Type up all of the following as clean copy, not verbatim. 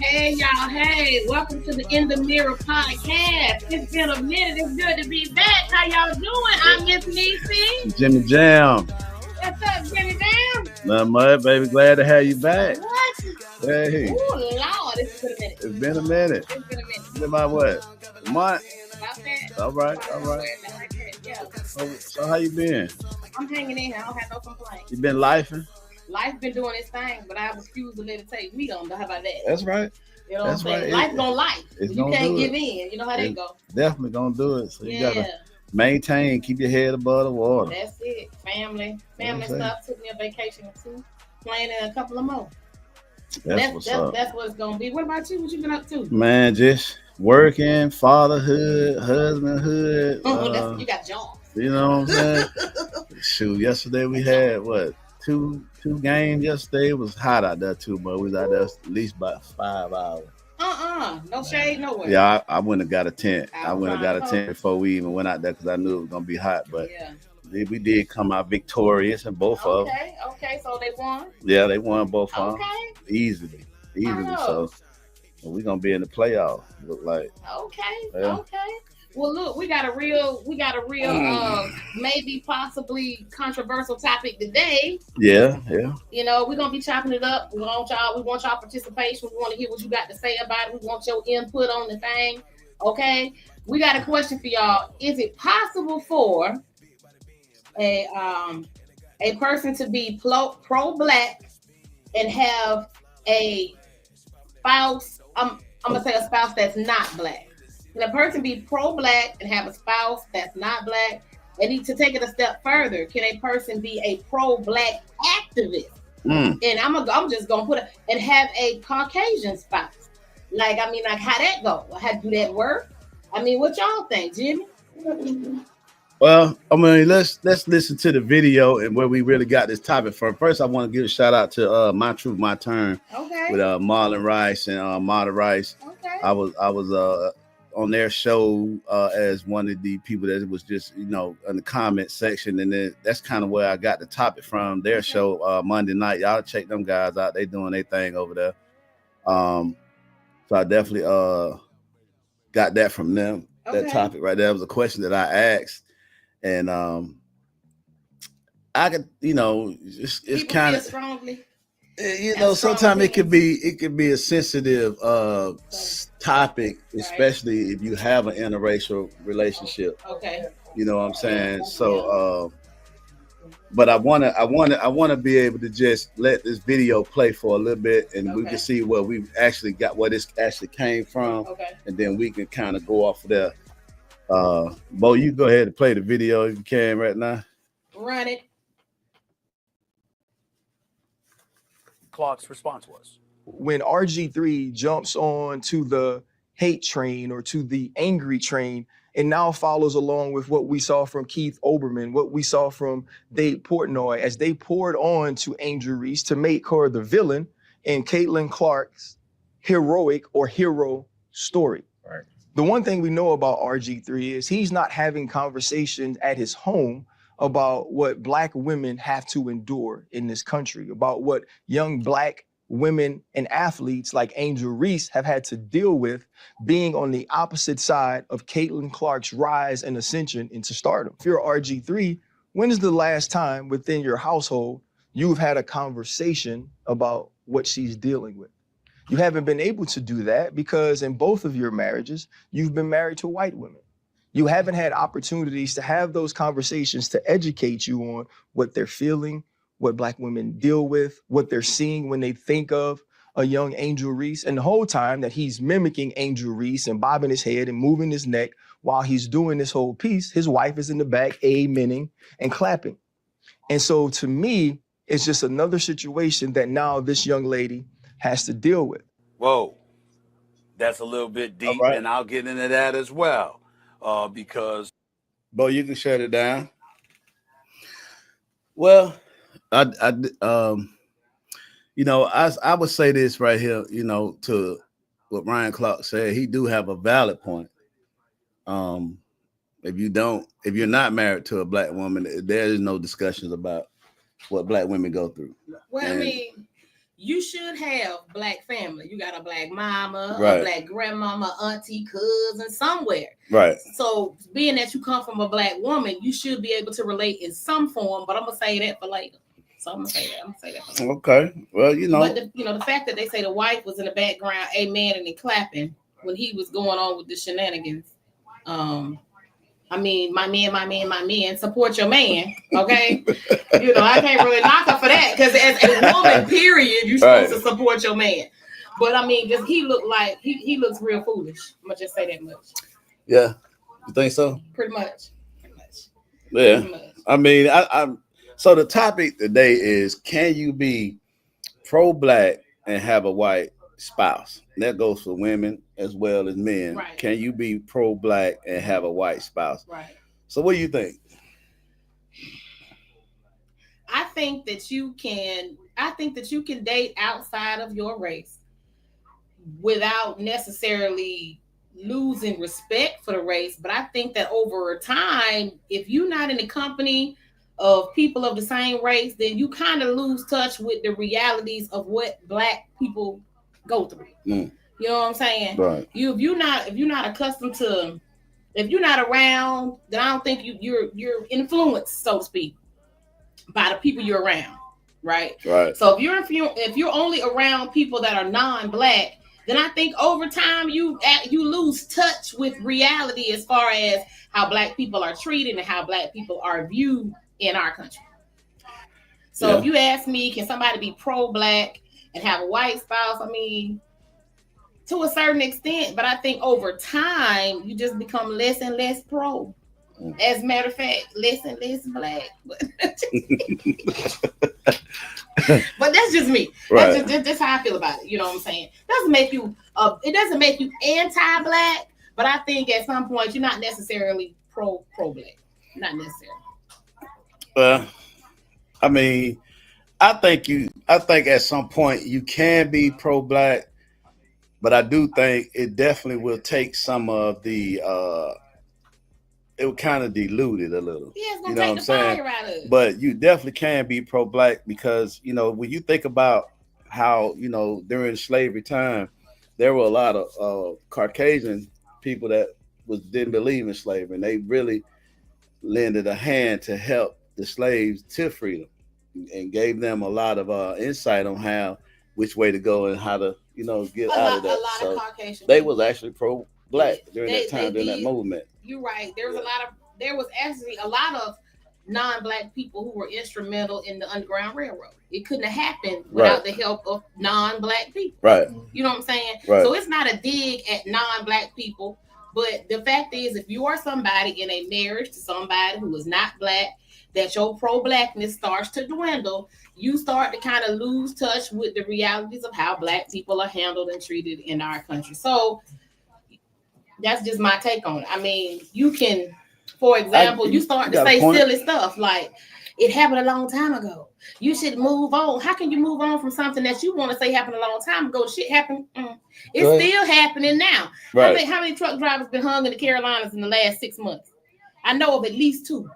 Hey y'all, hey, welcome to the In the Mirror podcast. It's been a minute. It's good to be back. How y'all doing? I'm Miss Niecy. Jimmy Jam. What's up, Jimmy Jam? Nothing much, baby. Glad to have you back. What? Hey. Oh Lord, it's been a minute. It's been a minute. It's been a minute. It's been about what? A month? About that. All right. Like that, yeah. So how you been? I'm hanging in here. I don't have no complaints. You been lifing? Life been doing its thing, but I refuse to let it take me on. How about that? That's right. You know what I'm saying? Life gonna life. You can't give in. You know how that go. Definitely gonna do it. So you gotta maintain, keep your head above the water. That's it. Family stuff. Took me a vacation too. Planning a couple of more. That's what's up. That's what it's gonna be. What about you? What you been up to? Man, just working, fatherhood, husbandhood. You got jobs. You know what I'm saying? Shoot, yesterday we had what? Two games yesterday. It was hot out there too, but we was out there at least about 5 hours. No shade, nowhere. Yeah, I went and got a tent. I went and got a tent before we even went out there because I knew it was gonna be hot. But we did come out victorious in both of them. Okay, so they won. Yeah, they won both of them easily. So we're gonna be in the playoffs. Look like. Okay. Well, look, we got a real, maybe possibly controversial topic today. Yeah. You know, we're gonna be chopping it up. We want y'all participation. We want to hear what you got to say about it. We want your input on the thing. Okay, we got a question for y'all. Is it possible for a person to be pro-black and have a spouse? I'm gonna say a spouse that's not black. Can a person be pro-black and have a spouse that's not black? And need to take it a step further. Can a person be a pro-black activist? And I'm just gonna put it and have a Caucasian spouse. Like how that go? How do that work? I mean, what y'all think, Jimmy? Well, let's listen to the video and where we really got this topic from. First, I want to give a shout out to My Truth, My Turn with Marlon Rice and Marta Rice. Okay. I was on their show as one of the people that was just, in the comment section. And then that's kind of where I got the topic from their show Monday night. Y'all check them guys out. They doing their thing over there. So I definitely got that from them. That topic right there was a question that I asked. And I could, it's kind of strongly. Sometimes it could be a sensitive topic, especially if you have an interracial relationship. Okay. You know what I'm saying? So but I wanna be able to just let this video play for a little bit and we can see where we've actually got where this actually came from. And then we can kind of go off of there. Bo, you go ahead and play the video if you can right now. Run it. Clark's response was. When RG3 jumps on to the hate train or to the angry train and now follows along with what we saw from Keith Olbermann, what we saw from Dave Portnoy as they poured on to Angel Reese to make her the villain in Caitlin Clark's heroic or hero story. Right. The one thing we know about RG3 is he's not having conversations at his home about what Black women have to endure in this country, about what young Black women and athletes like Angel Reese have had to deal with being on the opposite side of Caitlin Clark's rise and ascension into stardom. If you're RG3, when is the last time within your household you've had a conversation about what she's dealing with? You haven't been able to do that because in both of your marriages, you've been married to white women. You haven't had opportunities to have those conversations to educate you on what they're feeling, what Black women deal with, what they're seeing when they think of a young Angel Reese. And the whole time that he's mimicking Angel Reese and bobbing his head and moving his neck while he's doing this whole piece, his wife is in the back amening and clapping. And so to me, it's just another situation that now this young lady has to deal with. Whoa, that's a little bit deep, and I'll get into that as well. Because Bo, you can shut it down. Well, I would say this right here, to what Ryan Clark said. He do have a valid point. If you're not married to a Black woman, there is no discussions about what Black women go through. Well, you should have black family. You got a black mama, right. a black grandmama, auntie, cousin, somewhere. Right. So being that you come from a black woman, you should be able to relate in some form. But I'm gonna say that for later. So I'm gonna say that. For later. Okay. Well, But the fact that they say the wife was in the background, amen, and clapping when he was going on with the shenanigans. I mean, my man, support your man, okay? I can't really knock her for that because as a woman, period, you're supposed to support your man. But I mean, just he looked like he looks real foolish. I'm gonna just say that much. Yeah, you think so? Pretty much. Yeah. Pretty much. I mean, I'm. So the topic today is: can you be pro-black and have a white spouse? And that goes for women as well as men. Right. Can you be pro-black and have a white spouse? Right. So what do you think? I think that you can date outside of your race without necessarily losing respect for the race. But I think that over time, if you're not in the company of people of the same race, then you kind of lose touch with the realities of what black people go through. You know what I'm saying? Right. If you're not accustomed to, if you're not around, then I don't think you're influenced, so to speak, by the people you're around. Right. Right. So if you're only around people that are non-black, then I think over time you lose touch with reality as far as how black people are treated and how black people are viewed in our country. So if you ask me, can somebody be pro-black and have a white spouse? I mean, to a certain extent, but I think over time you just become less and less pro. As a matter of fact, less and less black. But that's just me. Right. That's how I feel about it. You know what I'm saying? It doesn't make you anti-black, but I think at some point you're not necessarily pro-black. Not necessarily. Well, I mean, I think at some point you can be pro-black, but I do think it definitely will take some of the it would kind of dilute it a little. Yeah, it's gonna take the fire out of it. But you definitely can be pro-black because, when you think about how, during slavery time, there were a lot of Caucasian people that didn't believe in slavery, and they really lended a hand to help the slaves to freedom and gave them a lot of insight on which way to go and how to, get out of that. A lot of Caucasian they was actually pro-black during that movement. You're right. There was actually a lot of non-black people who were instrumental in the Underground Railroad. It couldn't have happened without the help of non-black people. Right. You know what I'm saying? Right. So it's not a dig at non-black people, but the fact is, if you are somebody in a marriage to somebody who is not black, that your pro-blackness starts to dwindle, you start to kind of lose touch with the realities of how black people are handled and treated in our country. So that's just my take on it. I mean, you can, for example, you start to say silly stuff like, it happened a long time ago. You should move on. How can you move on from something that you want to say happened a long time ago? Shit happened. It's still happening now. Right. How many truck drivers been hung in the Carolinas in the last 6 months? I know of at least 2.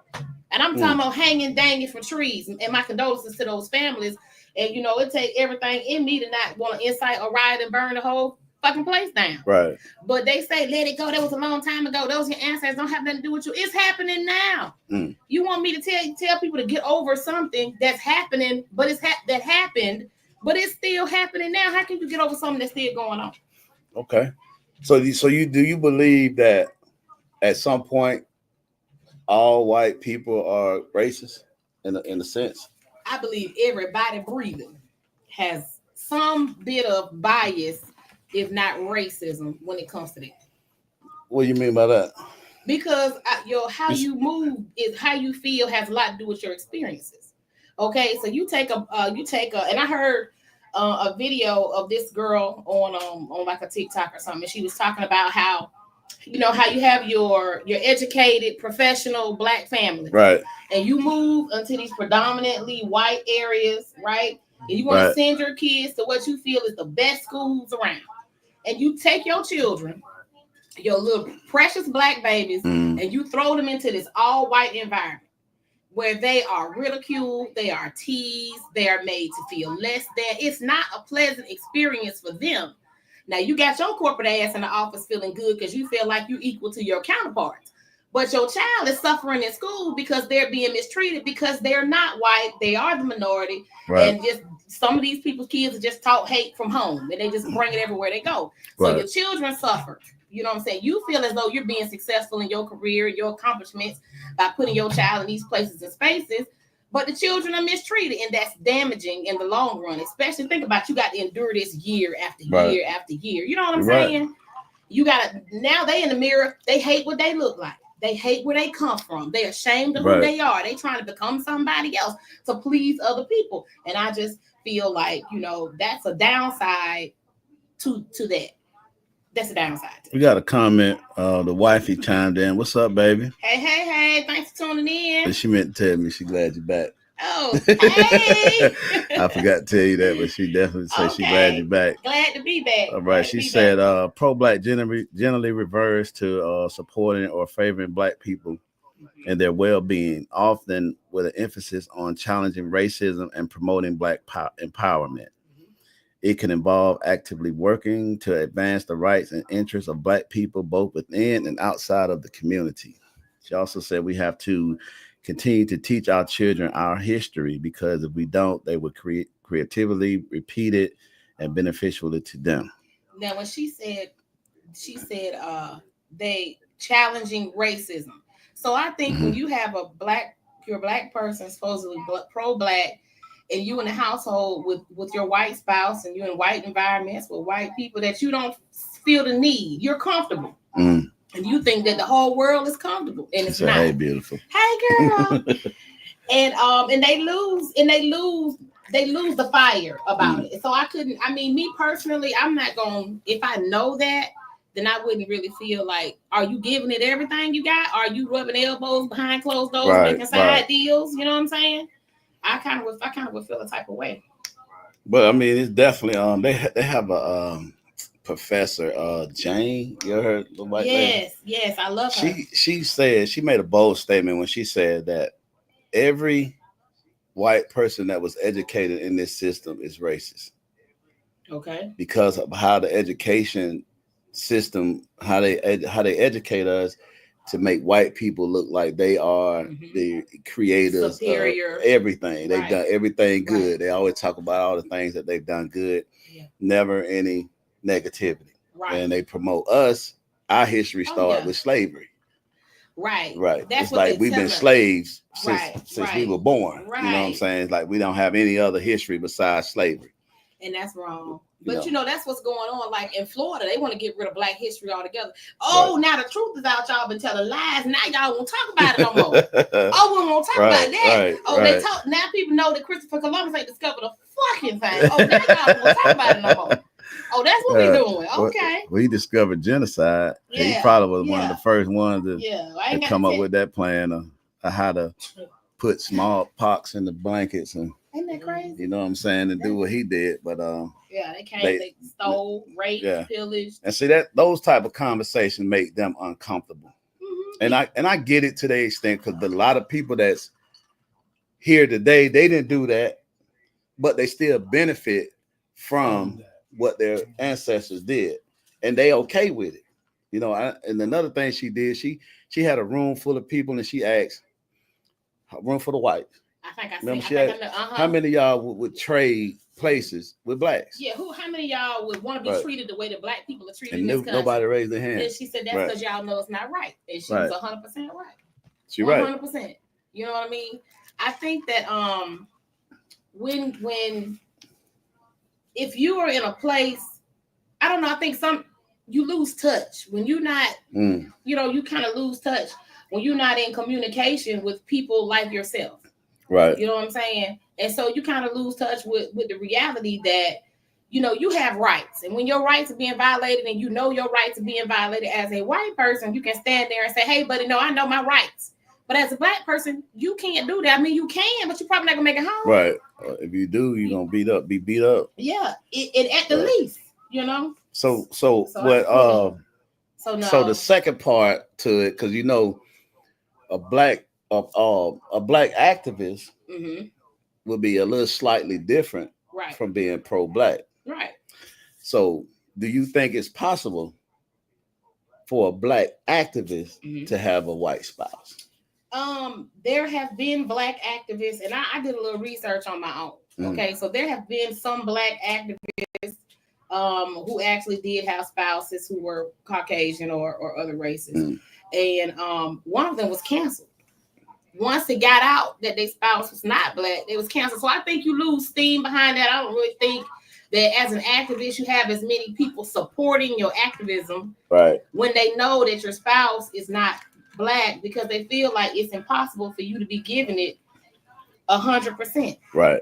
And I'm talking about hanging, dangling from trees. And my condolences to those families. And, it takes everything in me to not want to incite a riot and burn the whole fucking place down. Right. But they say, let it go. That was a long time ago. Those your ancestors don't have nothing to do with you. It's happening now. You want me to tell people to get over something that's happening, but that happened, but it's still happening now. How can you get over something that's still going on? Okay. So do you believe that at some point all white people are racist in a sense? I believe everybody breathing has some bit of bias, if not racism, when it comes to that. What do you mean by that? Because how you move is how you feel has a lot to do with your experiences. Okay, so you take a, and I heard a video of this girl on like a TikTok or something. She was talking about how, how you have your educated, professional black family, right? And you move into these predominantly white areas, right? And you want to send your kids to what you feel is the best schools around. And you take your children, your little precious black babies, and you throw them into this all white environment. where they are ridiculed, they are teased, they are made to feel less than. It's not a pleasant experience for them. Now you got your corporate ass in the office feeling good because you feel like you're equal to your counterparts. But your child is suffering in school because they're being mistreated because they're not white. They are the minority. Right. And just some of these people's kids are just taught hate from home and they just bring it everywhere they go. So right. Your children suffer. You know what I'm saying? You feel as though you're being successful in your career, your accomplishments by putting your child in these places and spaces. But the children are mistreated, and that's damaging in the long run. Especially think about you got to endure this year after right. year after year. You know what I'm saying? Right. You got to, now they in the mirror, they hate what they look like. They hate where they come from. They're ashamed of right. who they are. They trying to become somebody else to please other people. And I just feel like, you know, that's a downside to that. That's a downside. We got a comment. The wifey chimed in. What's up, baby? Hey. Thanks for tuning in. But she meant to tell me she glad you're back. Oh, hey. I forgot to tell you that, but she definitely said she glad you're back. Glad to be back. All right. She said pro-black generally refers to supporting or favoring black people and their well-being, often with an emphasis on challenging racism and promoting black empowerment. It can involve actively working to advance the rights and interests of black people, both within and outside of the community. She also said we have to continue to teach our children our history because if we don't, they will creatively repeat it and beneficially to them. Now, when she said they challenging racism. So I think when you have you're a black person, supposedly pro-black, and you in a household with your white spouse and you're in white environments with white people that you don't feel the need, you're comfortable. And you think that the whole world is comfortable. And it's not. Hey, beautiful. Hey, girl. and they lose the fire about it. So me personally, I'm not going, if I know that, then I wouldn't really feel like, are you giving it everything you got? Are you rubbing elbows behind closed doors, making side deals? You know what I'm saying? I kind of would feel a type of way. But I mean, it's definitely they have a professor Jane. You ever heard the white lady? Yes, I love her. She said she made a bold statement when she said that every white person that was educated in this system is racist. Okay. Because of how the education system, how they educate us to make white people look like they are the creators superior. Of everything. They've done everything good. Right. They always talk about all the things that they've done good. Yeah. Never any negativity. Right. And they promote us. Our history started with slavery. Right. That's it's what like we've been slaves since we were born. Right. You know what I'm saying? It's like we don't have any other history besides slavery. And that's wrong. But you know, that's what's going on. Like in Florida, they want to get rid of black history altogether. Oh, now the truth is out. Y'all been telling lies. Now y'all won't talk about it no more. We won't talk about that. They talk now. People know that Christopher Columbus ain't discovered a fucking thing. Oh, now y'all won't talk about it no more. Oh, that's what we doing. Okay. Well, he discovered genocide. Yeah. He probably was one of the first ones to come up with that plan of how to put smallpox in the blankets and. Isn't that crazy? You know what I'm saying? And do what he did, but they came, they stole, raped, pillaged. And see that those type of conversations make them uncomfortable. And I get it to the extent because a lot of people that's here today, they didn't do that, but they still benefit from what their ancestors did, and they okay with it. You know, and another thing she did, she had a room full of people, and she asked, a room full of whites. How many of y'all would trade places with blacks? Yeah, how many of y'all would want to be treated the way that black people are treated in this country? Nobody raised their hand. And she said that's because y'all know it's not right. And she was 100% right. She's right. 100%. You know what I mean? I think that when if you are in a place, I don't know, I think you lose touch when you're not, you know, you kind of lose touch when you're not in communication with people like yourself. Right. You know what I'm saying? And so you kind of lose touch with the reality that, you know, you have rights. And when your rights are being violated and you know your rights are being violated as a white person, you can stand there and say, hey, buddy, no, I know my rights. But as a black person, you can't do that. I mean, you can, but you're probably not going to make it home. Right. If you do, you're going to be beat up. Yeah. It at the least, you know? So the second part to it, because, you know, a black a black activist Mm-hmm. would be a little slightly different Right. from being pro-black. Right. So, do you think it's possible for a black activist to have a white spouse? There have been black activists, and I did a little research on my own. Okay, so there have been some black activists who actually did have spouses who were Caucasian or other races, and one of them was canceled. Once it got out that their spouse was not black, it was canceled. So I think you lose steam behind that. I don't really think that as an activist you have as many people supporting your activism, right, when they know that your spouse is not black, because they feel like it's impossible for you to be giving it 100%. Right.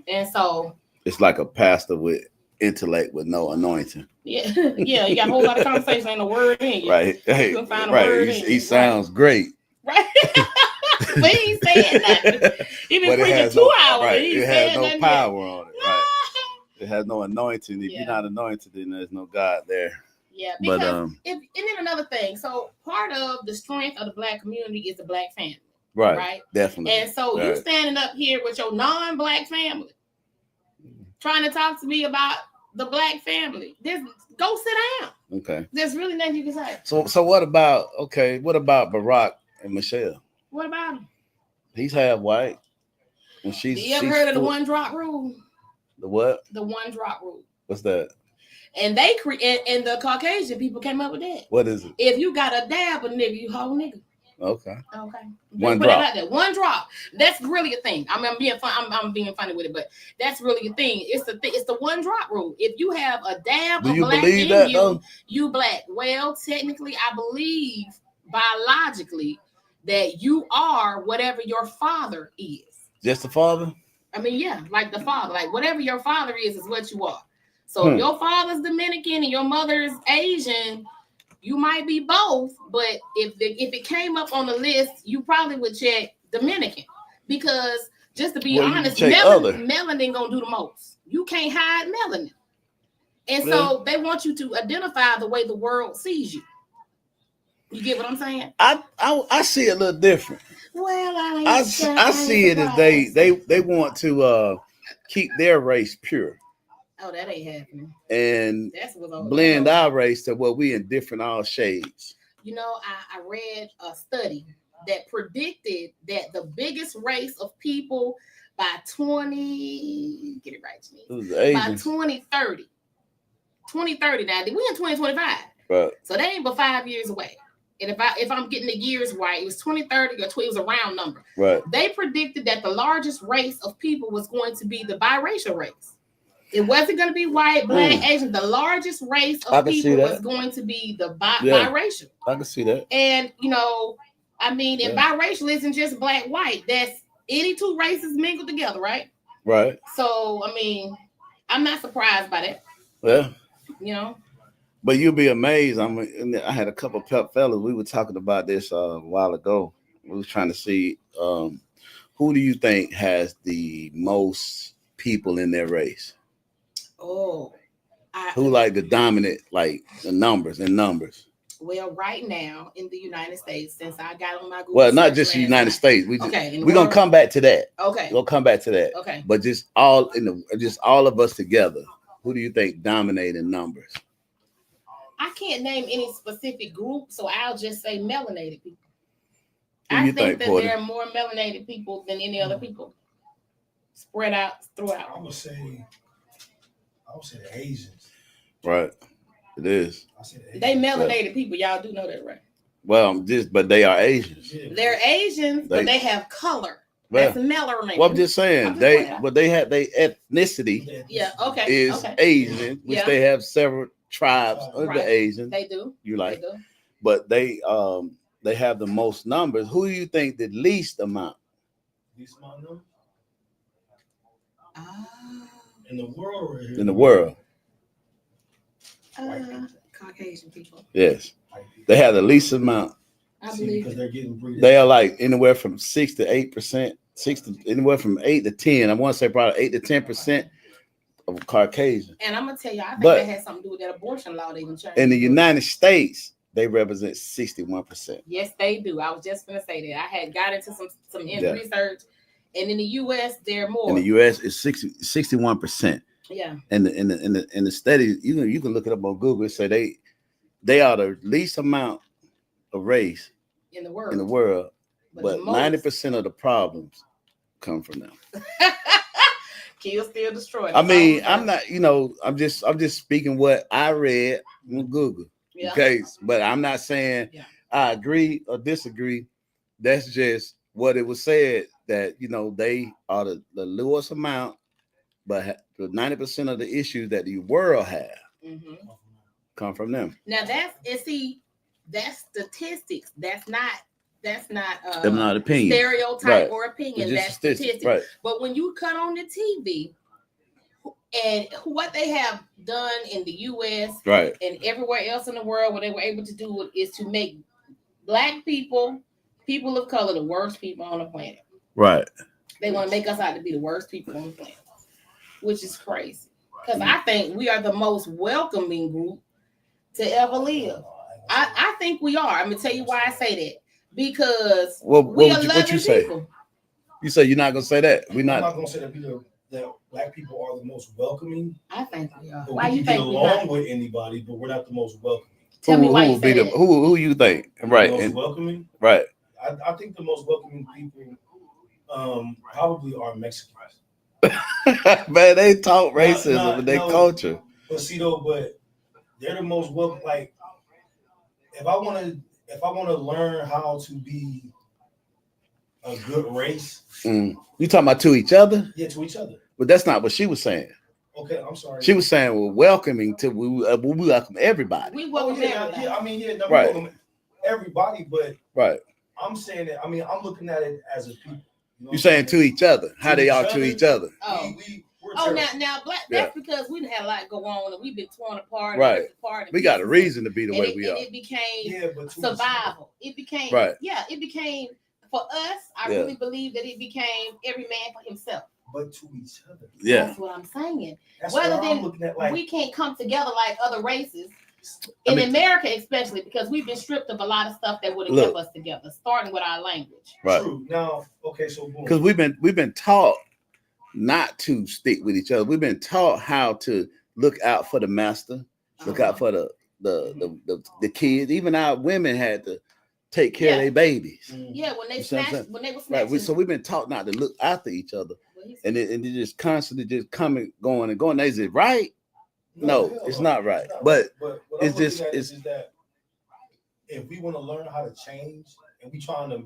And so it's like a pastor with intellect with no anointing. Yeah, yeah, you got a whole lot of conversation and a word in you. Right. Hey, you can find a right. word He sounds great. Right. But he ain't saying nothing. He been preaching 2 hours. Right. He it has no nothing power yet. on it. Right. It has no anointing. If you're not anointed, then there's no God there. Yeah, because and then another thing. So part of the strength of the black community is the black family. Right. Right. Definitely. And so you standing up here with your non-black family, trying to talk to me about the black family. Go sit down. Okay. There's really nothing you can say. So what about Barack and Michelle? What about him? He's half white. And she's you ever heard of the one drop rule? The what? The one drop rule. What's that? And and the Caucasian people came up with that. What is it? If you got a dab a nigga, you whole nigga. Okay. One drop. One drop. That's really a thing. I mean, I'm being funny with it, but that's really a thing. It's the one drop rule. If you have a dab of black in you, you black. Well, technically, I believe biologically that you are whatever your father is. Just the father? I mean, yeah, like the father. Like whatever your father is what you are. So if your father's Dominican and your mother's Asian, you might be both, but if it came up on the list, you probably would check Dominican, because just to be honest, melanin gonna do the most. You can't hide melanin, and so they want you to identify the way the world sees you. You get what I'm saying? I see it a little different. Well, I see it as they want to keep their race pure. Oh, that ain't happening. And blend our race to what we in different all shades. You know, I read a study that predicted that the biggest race of people by 2030. 2030 now. We in 2025. Right. So that ain't but 5 years away. And if I'm getting the years right, it was 2030 or it was a round number. Right. They predicted that the largest race of people was going to be the biracial race. It wasn't going to be white, black, Asian. The largest race of people was going to be the biracial. I can see that. And, you know, I mean, and biracial isn't just black, white. That's any two races mingled together, right? Right. So, I mean, I'm not surprised by that. Yeah. You know? But you'll be amazed. I had a couple of fellas. We were talking about this a while ago. We was trying to see who do you think has the most people in their race? Oh, who like the dominant, like the numbers? Well, right now in the United States, since I got on my Google, well, not just the United States. We're gonna come back to that. Okay, we'll come back to that. Okay, but just all of us together. Who do you think dominate in numbers? I can't name any specific group, so I'll just say melanated people. I think that there are more melanated people than any other people spread out throughout. I would say the Asians. Right. It is. They melanated people. Y'all do know that, right? Well, but they are Asians. They're Asians, but they have color. Well, that's melanin. Well, I'm just saying they have their ethnicity. Yeah. Okay. Is Asian, which they have several tribes of the Asians. They do. You like? They do. But they have the most numbers. Who do you think the least amount? Least amount numbers? In the world, right here. In the world. Caucasian people. Yes. They have the least amount. I believe because they're getting breeded. They are like anywhere from 6 to 8%, anywhere from 8 to 10. I want to say probably 8 to 10% of Caucasian. And I'm gonna tell you, I think that has something to do with that abortion law they even changed. In the United States, they represent 61%. Yes, they do. I was just gonna say that. I had got into some research, and in the U.S. they're more. In the U.S. it's 61%. Yeah. And in the study, you can look it up on Google. It say they are the least amount of race in the world. But 90% of the problems come from them. Kill, steal, destroy. I mean, I'm not, I'm just speaking what I read on Google. Yeah. Okay, but I'm not saying I agree or disagree. That's just what it was said that they are the lowest amount, but the 90% of the issues that the world have come from them. Now that's statistics. That's not opinion. Stereotype or opinion. That's statistics. Right. But when you cut on the TV and what they have done in the U.S. and everywhere else in the world, what they were able to do is to make Black people of color, the worst people on the planet. Right. They want to make us out to be the worst people on the planet, which is crazy. Because I think we are the most welcoming group to ever live. I think we are. I'm gonna tell you why I say that. Because we are loving you say? people. You say you're not gonna say that. I'm not gonna say that Black people are the most welcoming. I think we are. Why you think get along with anybody, but we're not the most welcoming. Tell me why you say that. Who you think? Right. The most welcoming? Right. I think the most welcoming people probably are Mexicans. Man, they talk racism in their culture. But they're the most welcome. Like, if I want to learn how to be a good race, you talking about to each other? Yeah, to each other. But that's not what she was saying. Okay, I'm sorry. She was saying we're welcoming to we welcome everybody. We welcome everybody. We welcome everybody, but I'm saying that. I mean, I'm looking at it as a people. You're saying to each other, how they are to each other. Now, Black. That's because we didn't have a lot go on, and we've been torn apart. Right. We got a reason to be the way we are. It became survival. It became It became for us. I really believe that it became every man for himself. But to each other. Yeah. That's what I'm saying. That's Whether what I'm looking at, like, we can't come together like other races. In America, especially because we've been stripped of a lot of stuff that would have kept us together, starting with our language. Right. True. Now, okay, so because we've been taught not to stick with each other. We've been taught how to look out for the master, look out for the kids. Even our women had to take care of their babies. Yeah, when they were snatching. Right. So we've been taught not to look after each other, and it just constantly just coming, going and going. Is it right? No, it's not right. But it's just it's that if we want to learn how to change and we trying to,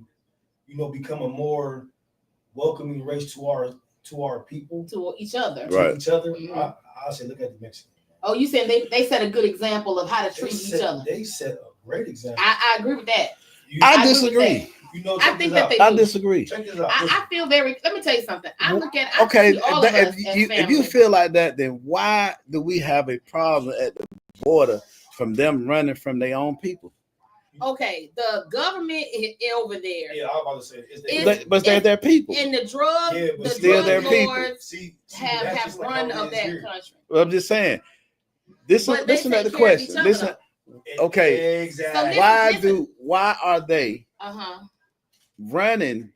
become a more welcoming race to our people, to each other, I say look at the Mexicans. Oh, you said they set a good example of how to treat each other. They set a great example. I agree with that. I disagree. I think that they do. I disagree. Check this out. I feel very. Let me tell you something. I look at if you feel like that, then why do we have a problem at the border from them running from their own people? Okay, the government is over there. Yeah, I was about to say, but they're their people. And the drug, still their people. Have run of that country. Well, I'm just saying. Listen to the question. Listen. Okay. Exactly. So why are they running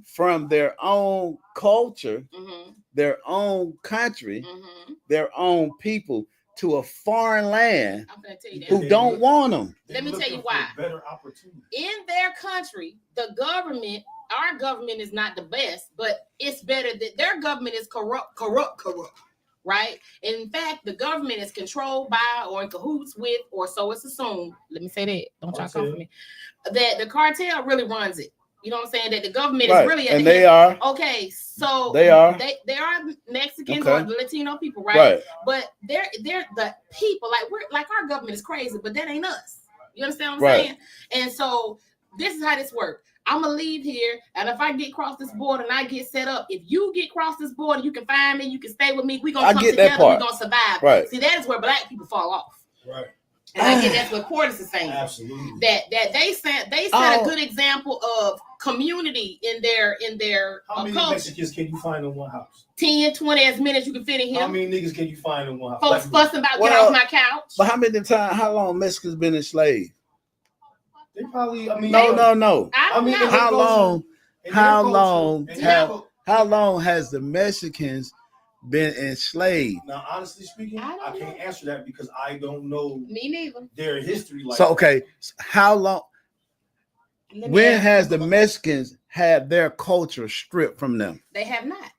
from their own culture, their own country, their own people to a foreign land who don't want them? Let me tell you why. Better opportunity. In their country, the government, our government is not the best, but it's better that their government is corrupt. Right? And in fact, the government is controlled by or in cahoots with, or so it's assumed. Let me say that. Don't try to come for me. That the cartel really runs it. You know what I'm saying? That the government is really and they are. Okay, so they are Mexicans or the Latino people, right? But they're the people, like our government is crazy, but that ain't us. You understand what I'm saying? And so this is how this works. I'm gonna leave here, and if I get across this border and I get set up, if you get across this border, you can find me, you can stay with me. We're gonna come together, we're gonna survive. Right. See, that is where Black people fall off. Right. And I get that's what Quartus is saying. Absolutely. That they set a good example of community in their How many culture. Mexicans can you find in one house? 10, 20 as many as you can fit in here. How many niggas can you find in one house? Folks fussing about get off my couch. But how long Mexicans been enslaved? They probably. I mean, no. I mean, know. How long has the Mexicans been enslaved? Now, honestly speaking, I can't know. answer that because I don't know Me neither. their history. Like So okay, how long? When has the Mexicans had their culture stripped from them? They have not.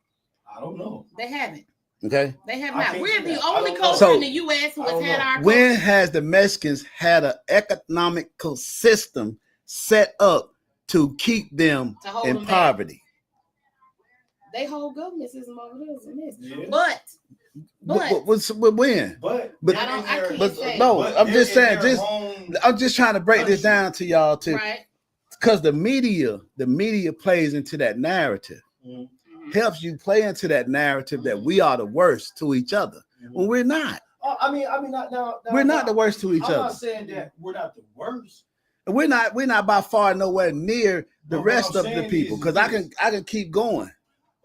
I don't know. They haven't. Okay. They have I not. can't We're say the that. I only don't know. culture So, in the U.S. who I has don't had know. our When culture. has the Mexicans had an economical system set up to keep them To hold in them back. poverty? They hold government system over there, isn't it? Yeah. But When? But I can't But say. no, but I'm just they're in saying. their home I'm just trying to break this country. down to y'all too, Right. because the media plays into that narrative. Mhm. Helps you play into that narrative that we are the worst to each other when we're not. I mean, now, We're not the worst to each I'm other. not saying that we're not the worst. We're not by far nowhere near the But what rest I'm of the saying people, is because I can keep going.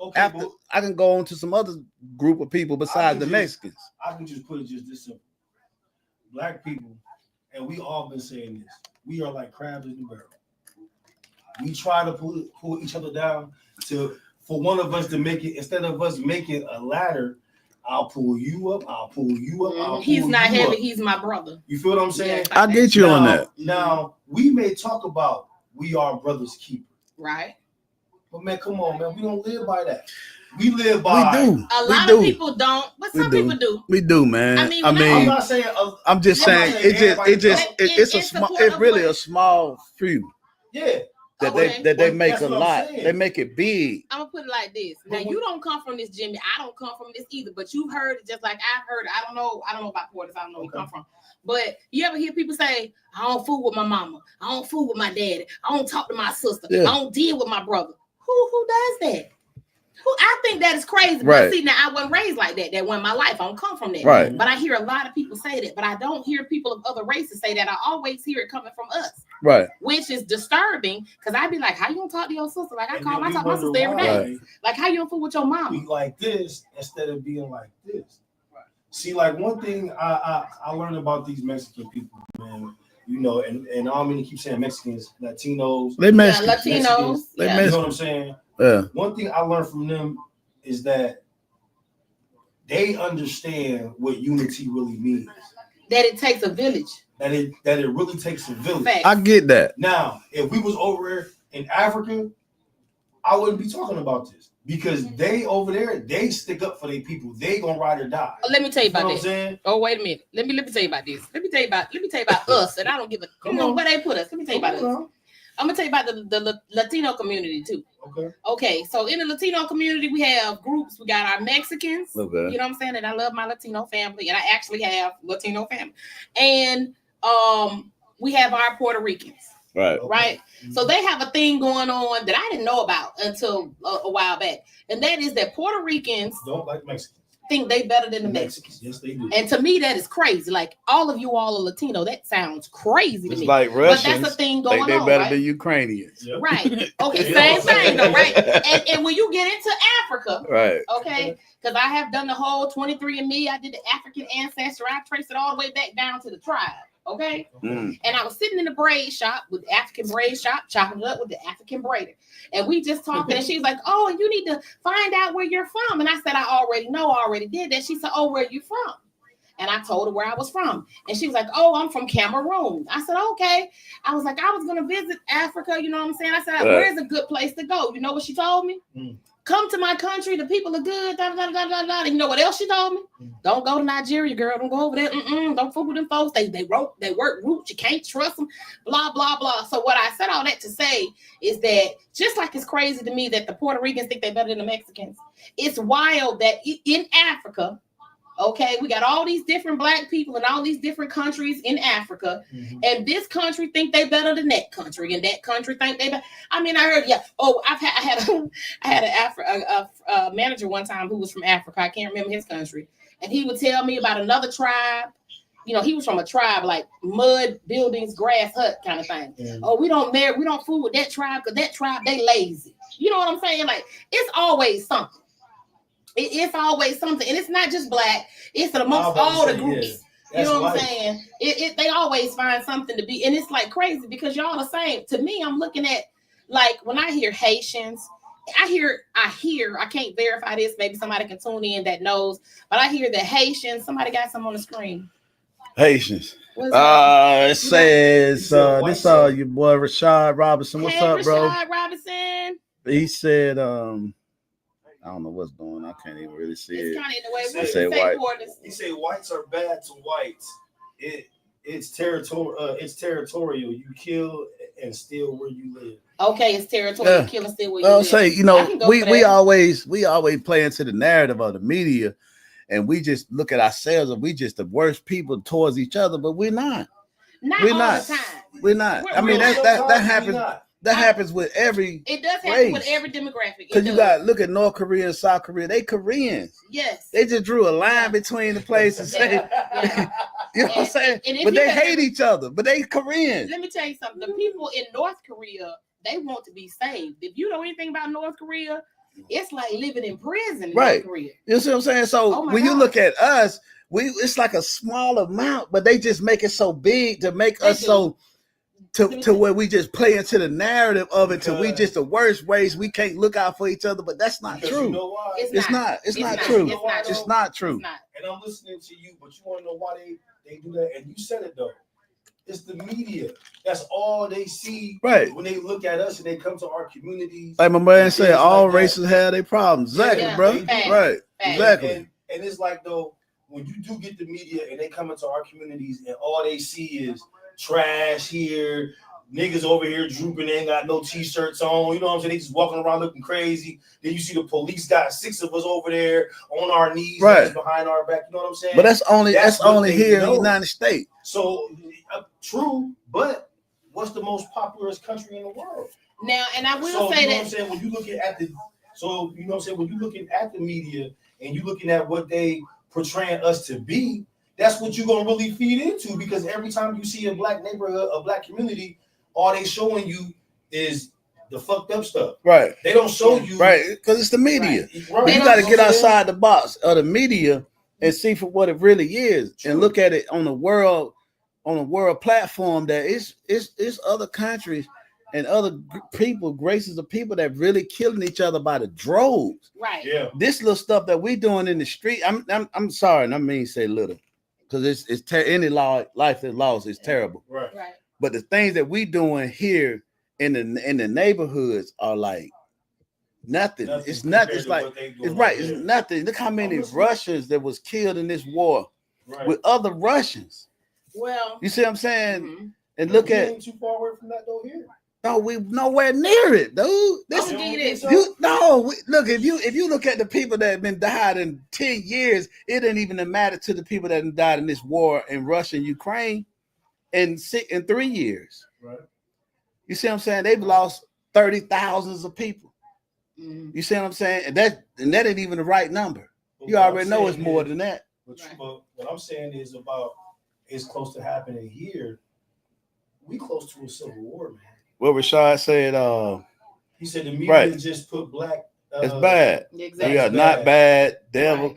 Okay, After but I can go on to some other group of people besides the Mexicans. I can just put it just this simple. Black people, and we all been saying this, we are like crabs in the barrel. We try to pull each other down for one of us to make it, instead of us making a ladder, I'll pull you up, I'll pull you up, I'll pull He's not you heavy, up. he's my brother. You feel what I'm saying? Yeah. I get you on that. Now, we may talk about we are brothers keeper. Right. But man, come on, man. We don't live by that. We live by. We do. A lot of people don't, but some people do. We do, man. I mean, I'm not saying. I'm just saying it's really a small few. Yeah. That they make a lot. They make it big. I'm gonna put it like this. Now you don't come from this, Jimmy. I don't come from this either. But you've heard it just like I've heard it. I don't know about Portis. I don't know where you come from. But you ever hear people say, "I don't fool with my mama. I don't fool with my daddy. I don't talk to my sister. I don't deal with my brother." Who does that? I think that is crazy. Right. But see, now I wasn't raised like that. That wasn't my life. I don't come from that. Right. But I hear a lot of people say that. But I don't hear people of other races say that. I always hear it coming from us. Right. Which is disturbing because I'd be like, how you gonna talk to your sister? Like I talk to my sister every day. Right. Like how you gonna fool with your mom? Be like this instead of being like this. Right. See, like one thing I learned about these Mexican people, man. You know, and I don't mean to keep saying Mexicans, Latinos. They Mexicans. Latinos. They Yeah. You know what I'm saying? Yeah. One thing I learned from them is that they understand what unity really means. That it takes a village. That it really takes a village. Fact. I get that. Now, if we was over in Africa, I wouldn't be talking about this because they over there, they stick up for their people. They gonna ride or die. Let me tell you about know this. what I'm saying? Oh, wait a minute. Let me tell you about this. Let me tell you about us. And I don't give a where they put us. Let me tell you about us. I'm gonna tell you about the Latino community too. Okay. So in the Latino community, we have groups. We got our Mexicans. Okay. You know what I'm saying? And I love my Latino family, and I actually have Latino family. And we have our Puerto Ricans. Right. Right. Mm-hmm. So they have a thing going on that I didn't know about until a while back, and that is that Puerto Ricans don't like Mexicans. Think they better than the Mexicans. Yes, they do. And to me, that is crazy. Like all of you all are Latino. That sounds crazy to It's me. like Russians. But that's the thing going they on. better right? than Ukrainians. Yep. Right. Okay. Same thing though, right? And when you get into Africa, right? Okay, because I have done the whole 23andMe. I did the African ancestry. I traced it all the way back down to the tribe. Okay. And I was sitting in the braid shop with the African braid shop, chopping it up with the African braider. And we just talking, and she's like, "Oh, and you need to find out where you're from." And I said, "I already know, I already did that." She said, "Oh, where are you from?" And I told her where I was from. And she was like, "Oh, I'm from Cameroon." I said, "Okay." I was like, "I was going to visit Africa." You know what I'm saying? I said, "Where's a good place to go?" You know what she told me? "Come to my country. The people are good. Da, da, da, da, da." And you know what else she told me? "Don't go to Nigeria, girl. Don't go over there. Don't fool with them folks. They work roots. You can't trust them. Blah, blah, blah." So what I said all that to say is that just like it's crazy to me that the Puerto Ricans think they're better than the Mexicans, it's wild that in Africa, okay, we got all these different black people in all these different countries in Africa, and this country think they better than that country, and that country think they better. I mean, I heard, I had a manager one time who was from Africa. I can't remember his country, and he would tell me about another tribe. You know, he was from a tribe like mud buildings, grass hut kind of thing. Oh, we don't fool with that tribe because that tribe they lazy. You know what I'm saying? Like it's always something. It's always something, and it's not just black. It's amongst all the groups. You know what I'm saying? They always find something to be, and it's like crazy because y'all the same. To me, I'm looking at like when I hear Haitians, I hear, I can't verify this, maybe somebody can tune in that knows, but I hear the Haitians, somebody got some on the screen. Haitians. It says this your boy Rashad Robinson. What's up, bro? Rashad Robinson. He said, I don't know what's going on. I can't even really see it's it. Kind of in the way we say white. He say whites are bad to whites. It's territorial. You kill and steal where you live. Okay, it's territorial. Kill and steal where you live. Say, you know, we always play into the narrative of the media, and we just look at ourselves and we just the worst people towards each other, but we're not. We're not. The time. We're not. I mean, that happens. That happens with every. It does happen with every demographic. Because you got look at North Korea and South Korea. They Koreans. Yes. They just drew a line between the places. You know what I'm saying? But they hate each other. But they Koreans. Let me tell you something. The people in North Korea, they want to be saved. If you know anything about North Korea, it's like living in prison in North Korea. You see what I'm saying? So when you look at us, it's like a small amount, but they just make it so big to make us so. To where we just play into the narrative of it till we just the worst ways we can't look out for each other, but that's not true. You know why? It's not true. It's not true. And I'm listening to you, but you want to know why they do that? And you said it though. It's the media. That's all they see when they look at us and they come to our communities. Like my man said, all races have their problems. Exactly, bro. Right. Exactly. And it's like though, when you do get the media and they come into our communities and all they see is trash here, niggas over here drooping, they ain't got no t-shirts on, you know what I'm saying? They just walking around looking crazy. Then you see the police got 6 of us over there on our knees, behind our back, you know what I'm saying? But that's only here in the United States. So true, but what's the most populous country in the world? Now, and I will say you know that what I'm saying, when you looking at you know what I'm saying, when you looking at the media and you looking at what they portraying us to be, that's what you're gonna really feed into, because every time you see a black neighborhood, a black community, all they showing you is the fucked up stuff. Right. They don't show you because it's the media. Right. You got to get outside the box of the media and see for what it really is, and look at it on a world platform that it's other countries and other people, races of people that really killing each other by the droves. Right. Yeah. This little stuff that we doing in the street. I'm sorry, and I mean say little. Because any life that lost is terrible. Right. But the things that we doing here in the neighborhoods are like nothing. It's nothing. It's like it's nothing. Look how many Russians that was killed in this war with other Russians. Well, you see what I'm saying? Mm-hmm. And look at ain't too far away from that though here. No, we nowhere near it, dude. Look, if you look at the people that have been died in 10 years, it didn't even matter to the people that died in this war in Russia and Ukraine in 3 years. Right. You see what I'm saying? They've lost 30,000 of people. Mm-hmm. You see what I'm saying? And that ain't even the right number. You already know it's more than that. But what I'm saying is about it's close to happening here. We close to a civil war, man. What Rashad said, he said the media just put black. It's bad. Exactly. We are not bad. Devil.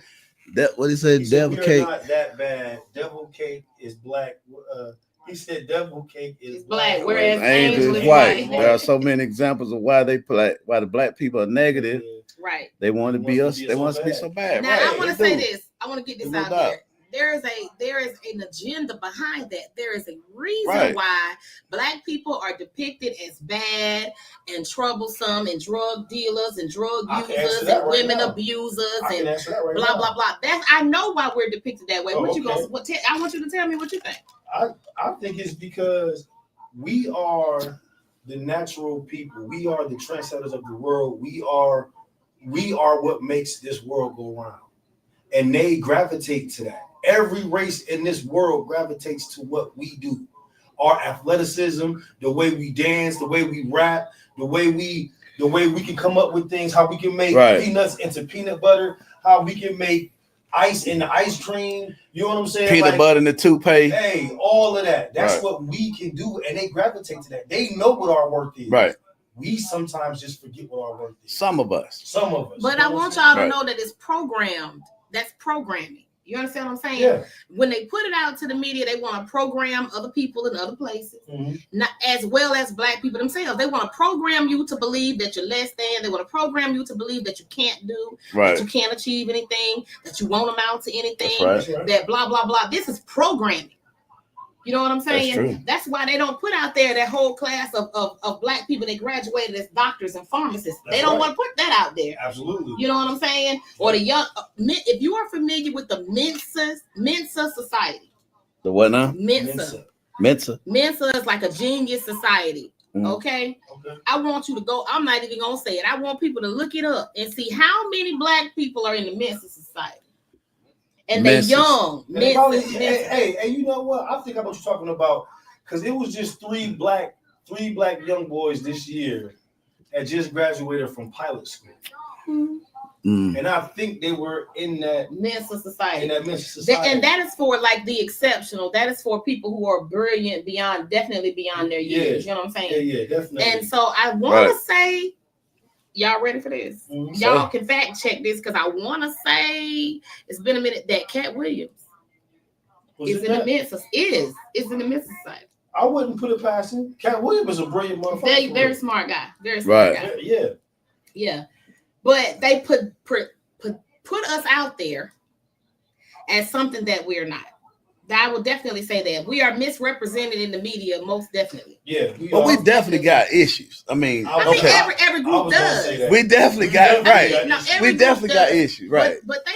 That what he said. Devil cake. Not that bad. Devil cake is black. He said devil cake is black, whereas angel is white. There are so many examples of why the black people are negative. Right. They want to be us. They want us to be so bad. Now I want to say this. I want to get this out there. There is an agenda behind that. There is a reason why black people are depicted as bad and troublesome and drug dealers and drug users and women abusers and blah blah blah. I know why we're depicted that way. I want you to tell me what you think. I think it's because we are the natural people. We are the trendsetters of the world. We are what makes this world go round, and they gravitate to that. Every race in this world gravitates to what we do. Our athleticism, the way we dance, the way we rap, the way we can come up with things, how we can make peanuts into peanut butter, how we can make ice into ice cream. You know what I'm saying? Peanut butter in the toothpaste. Hey, all of that. That's what we can do, and they gravitate to that. They know what our worth is. Right. We sometimes just forget what our worth is. Some of us. Some of us. But I want y'all to know that it's programmed. That's programming. You understand what I'm saying? Yeah. When they put it out to the media, they want to program other people in other places, Mhm. not as well as black people themselves. They want to program you to believe that you're less than. They want to program you to believe that you can't do, Right. that you can't achieve anything, that you won't amount to anything, That's right. that blah, blah, blah. This is programming. You know what I'm saying? That's true. That's why they don't put out there that whole class of black people that graduated as doctors and pharmacists. That's they don't right. want to put that out there. Absolutely. You know what I'm saying? Or the young, if you are familiar with the Mensa Society. The what now? Mensa. Mensa. Mensa is like a genius society. Mm. Okay? Okay. I want you to go. I'm not even going to say it. I want people to look it up and see how many black people are in the Mensa Society. And they're Mensa. young. And they probably, Mensa. hey, you know what? I think I know what you're talking about, because it was just three black young boys this year that just graduated from pilot school, Mm. and I think they were in that Mensa Society. Mensa Society. And that is for like the exceptional. That is for people who are brilliant definitely beyond their years. You know what I'm saying? Yeah, definitely. And so I want to say, y'all ready for this? Mhm. Y'all can fact check this because I want to say it's been a minute that Cat Williams is in the Mensa. Is in the Mensa Society. I wouldn't put it past him. Cat Williams is a brilliant motherfucker. Very smart guy. Very smart guy. Yeah. But they put us out there as something that we're not. I will definitely say that we are misrepresented in the media, most definitely. Yeah, but we definitely got issues. I mean, every group does. We definitely got right. We definitely got issues, right? But they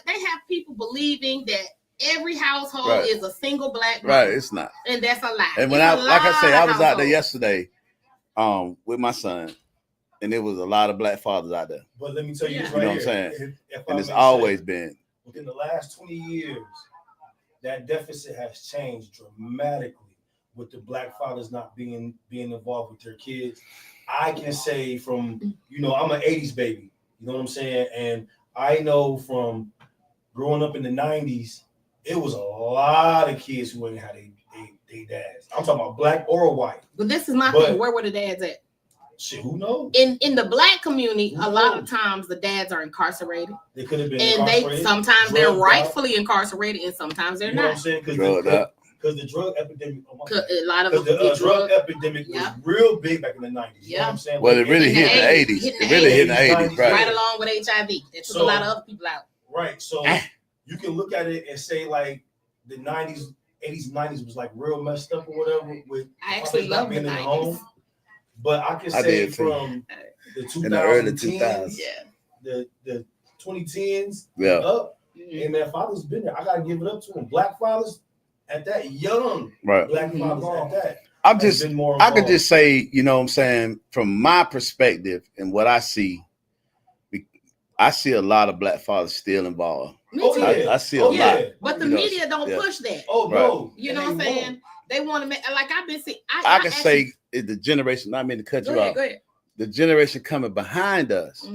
they have people believing that every household is a single black mom. Right, it's not, and that's a lie. And when I was out there yesterday, with my son, and there was a lot of black fathers out there. But let me tell you this You know right what I'm here. saying? And it's always been within the last 20 years. That deficit has changed dramatically with the black fathers not being involved with their kids. I can say from, I'm an 80s baby, you know what I'm saying? And I know from growing up in the 90s, it was a lot of kids who ain't had their dads. I'm talking about black or white. But this is my thing. Where were the dads at? Shit, who knows? In the black community, a lot of times the dads are incarcerated. They could have been and sometimes they're rightfully incarcerated, and sometimes they're not. What I'm saying? Because the drug epidemic, a lot of the drug epidemic was real big back in the 90s. You know what I'm saying? Well, it really hit in the 80s. It really hit in the 80s, right along with HIV. That took a lot of other people out. Right. So you can look at it and say like the 90s, 80s, 90s was like real messed up or whatever. I actually love the 90s. Home. But I can say from the 2010s, in the early 2000s, the 2010s up, and man, fathers been there. I gotta give it up to them. Black fathers at that young, black fathers at that. I could just say, you know what I'm saying, from my perspective and what I see a lot of black fathers still involved. I see a lot. But the media don't push that. Oh, no. You know what I'm saying? They want to make, like I've been saying. I can say the generation, not mean to cut you off. Go ahead. The generation coming behind us,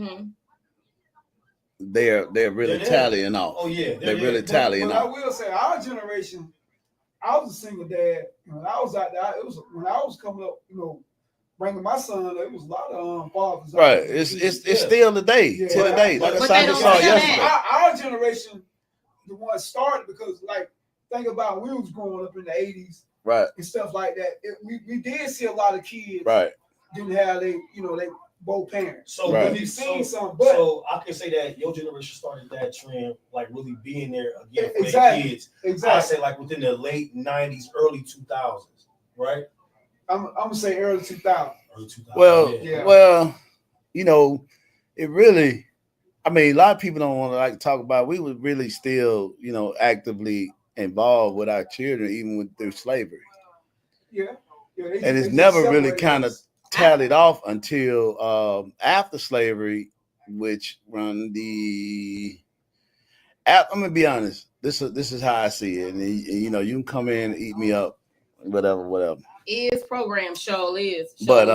they're really tallying off. Oh, yeah. They're really tallying off. I will say our generation, I was a single dad. When I was out there, when I was coming up, bringing my son, it was a lot of fathers. Right. It's still the day. To the day. Like I saw yesterday. Our generation, the one started because, think about we was growing up in the 80s. Right. And stuff like that. We did see a lot of kids. Right. Didn't have they both parents. So we've seen some. So I can say that your generation started that trend, like really being there again for their kids. Exactly. I say like within the late 90s, early 2000s, right? I'm gonna say early 2000s. Well, it really. I mean, a lot of people don't want to talk about. We were really still, actively involved with our children, even through slavery. Yeah. And it's never really kind of tallied off until after slavery, which I'm gonna be honest. This is how I see it, and you can come in and eat me up, whatever. Is program show is, but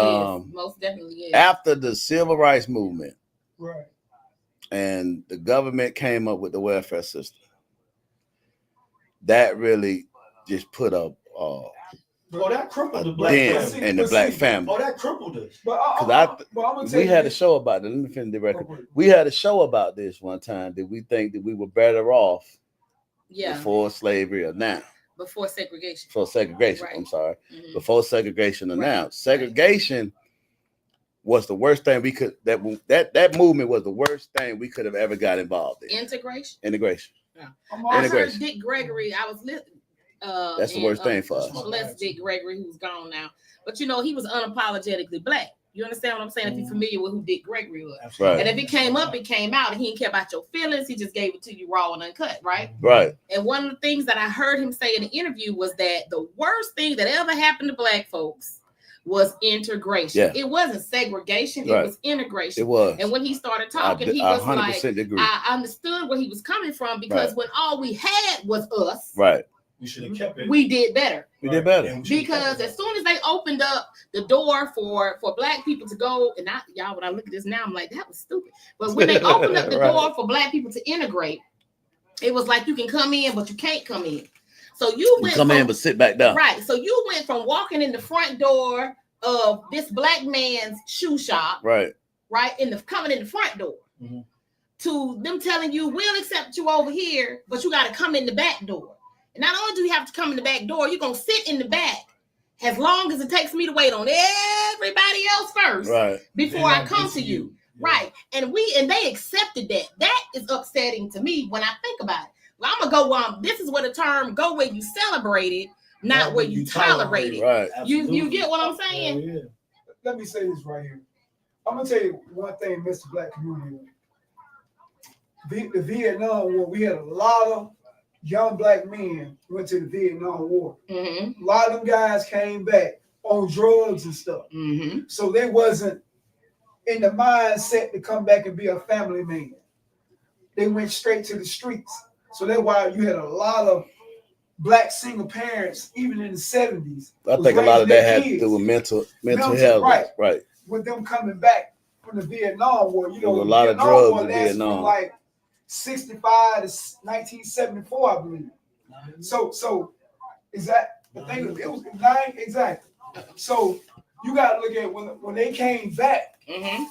most definitely is. After the civil rights movement, right, and the government came up with the welfare system, that really just put up that crippled the black family. And the black family. Oh, that crippled us. We had a show about it. Let me finish the record. We had a show about this one time. Did we think that we were better off Yeah. Before slavery or now? Before segregation. Before segregation. Right. I'm sorry. Mhm. Before segregation or Right. now? Segregation was the worst thing we could. That movement was the worst thing we could have ever got involved in. Integration. Integration. Yeah. I'm I also, heard Dick Gregory. I was listening. That's the worst thing for us. Bless Dick Gregory, who's gone now. But you know, he was unapologetically black. You understand what I'm saying? If you're familiar with who Dick Gregory was. Right. And if it came up, it came out. And he didn't care about your feelings. He just gave it to you raw and uncut, right? Right. And one of the things that I heard him say in the interview was that the worst thing that ever happened to black folks was integration. Yeah. It wasn't segregation. Right. It was integration. It was. And when he started talking, he was 100% like, agree. I understood where he was coming from because Right. when all we had was us, Right. We should have kept it. we did better. We did better. And we should've Because kept it. as soon as they opened up the door for black people to go, and y'all, when I look at this now, I'm like, that was stupid. But when they opened up the Right. door for black people to integrate, it was like you can come in, but you can't come in. So you went Come from, in, but sit back down. right. So you went from walking in the front door of this black man's shoe shop, Right. right, coming in the front door, Mhm. to them telling you we'll accept you over here, but you got to come in the back door. And not only do you have to come in the back door, you're gonna sit in the back as long as it takes me to wait on everybody else first Right. before Then I I'll come get to you. Yeah. Right. And they accepted that. That is upsetting to me when I think about it. Well, I'm gonna go this is where the term go where you celebrate it, not where you tolerate it. Right. You Absolutely. get what I'm saying? Yeah. let me say this right here. I'm gonna tell you one thing, Mr. Black community. The Vietnam War, we had a lot of young black men went to the Vietnam War. Mm-hmm. A lot of them guys came back on drugs and stuff. Mm-hmm. So they wasn't in the mindset to come back and be a family man. They went straight to the streets. So that's why you had a lot of black single parents, even in the 70s. I was think a lot of raising that their had to kids do with mental Mental, health. right. Right. with them coming back from the Vietnam War. You know, There was a lot of Vietnam drugs War in lasted Vietnam. from like 65 to 1974, I believe. So is that the thing? It was 9 exactly. So you got to look at when they came back. Mm-hmm.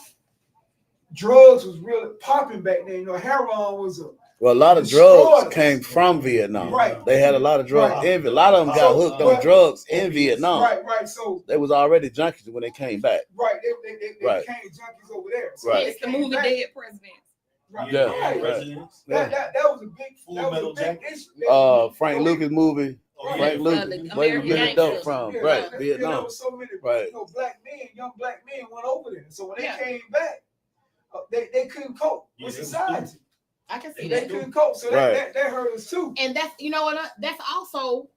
Drugs was really popping back then. You know, heroin was a Well, a lot of Destroyed. drugs came from Vietnam. Right. They had a lot of drugs. Right. A lot of them got So, hooked but- on drugs in Vietnam. right. So They was already junkies when they came back. right, they Right. became junkies over there. So Right. they It's the came movie back. Dead Presidents. Right. Yeah. Right. Presidents. Yeah. That was a big Full that was Metal a big Jacket. issue. Frank Lucas movie. Oh, yeah. Frank Lucas. the Where you American get the dope Gangsters. from? Yeah, Right. there Vietnam. was so many, Right. black men, young black men went over there. So when they Yeah. came back, they couldn't cope Yeah, with they was society. stupid. I can see They that. couldn't cope. So Right. that hurt us too. And that's, you know what, that's also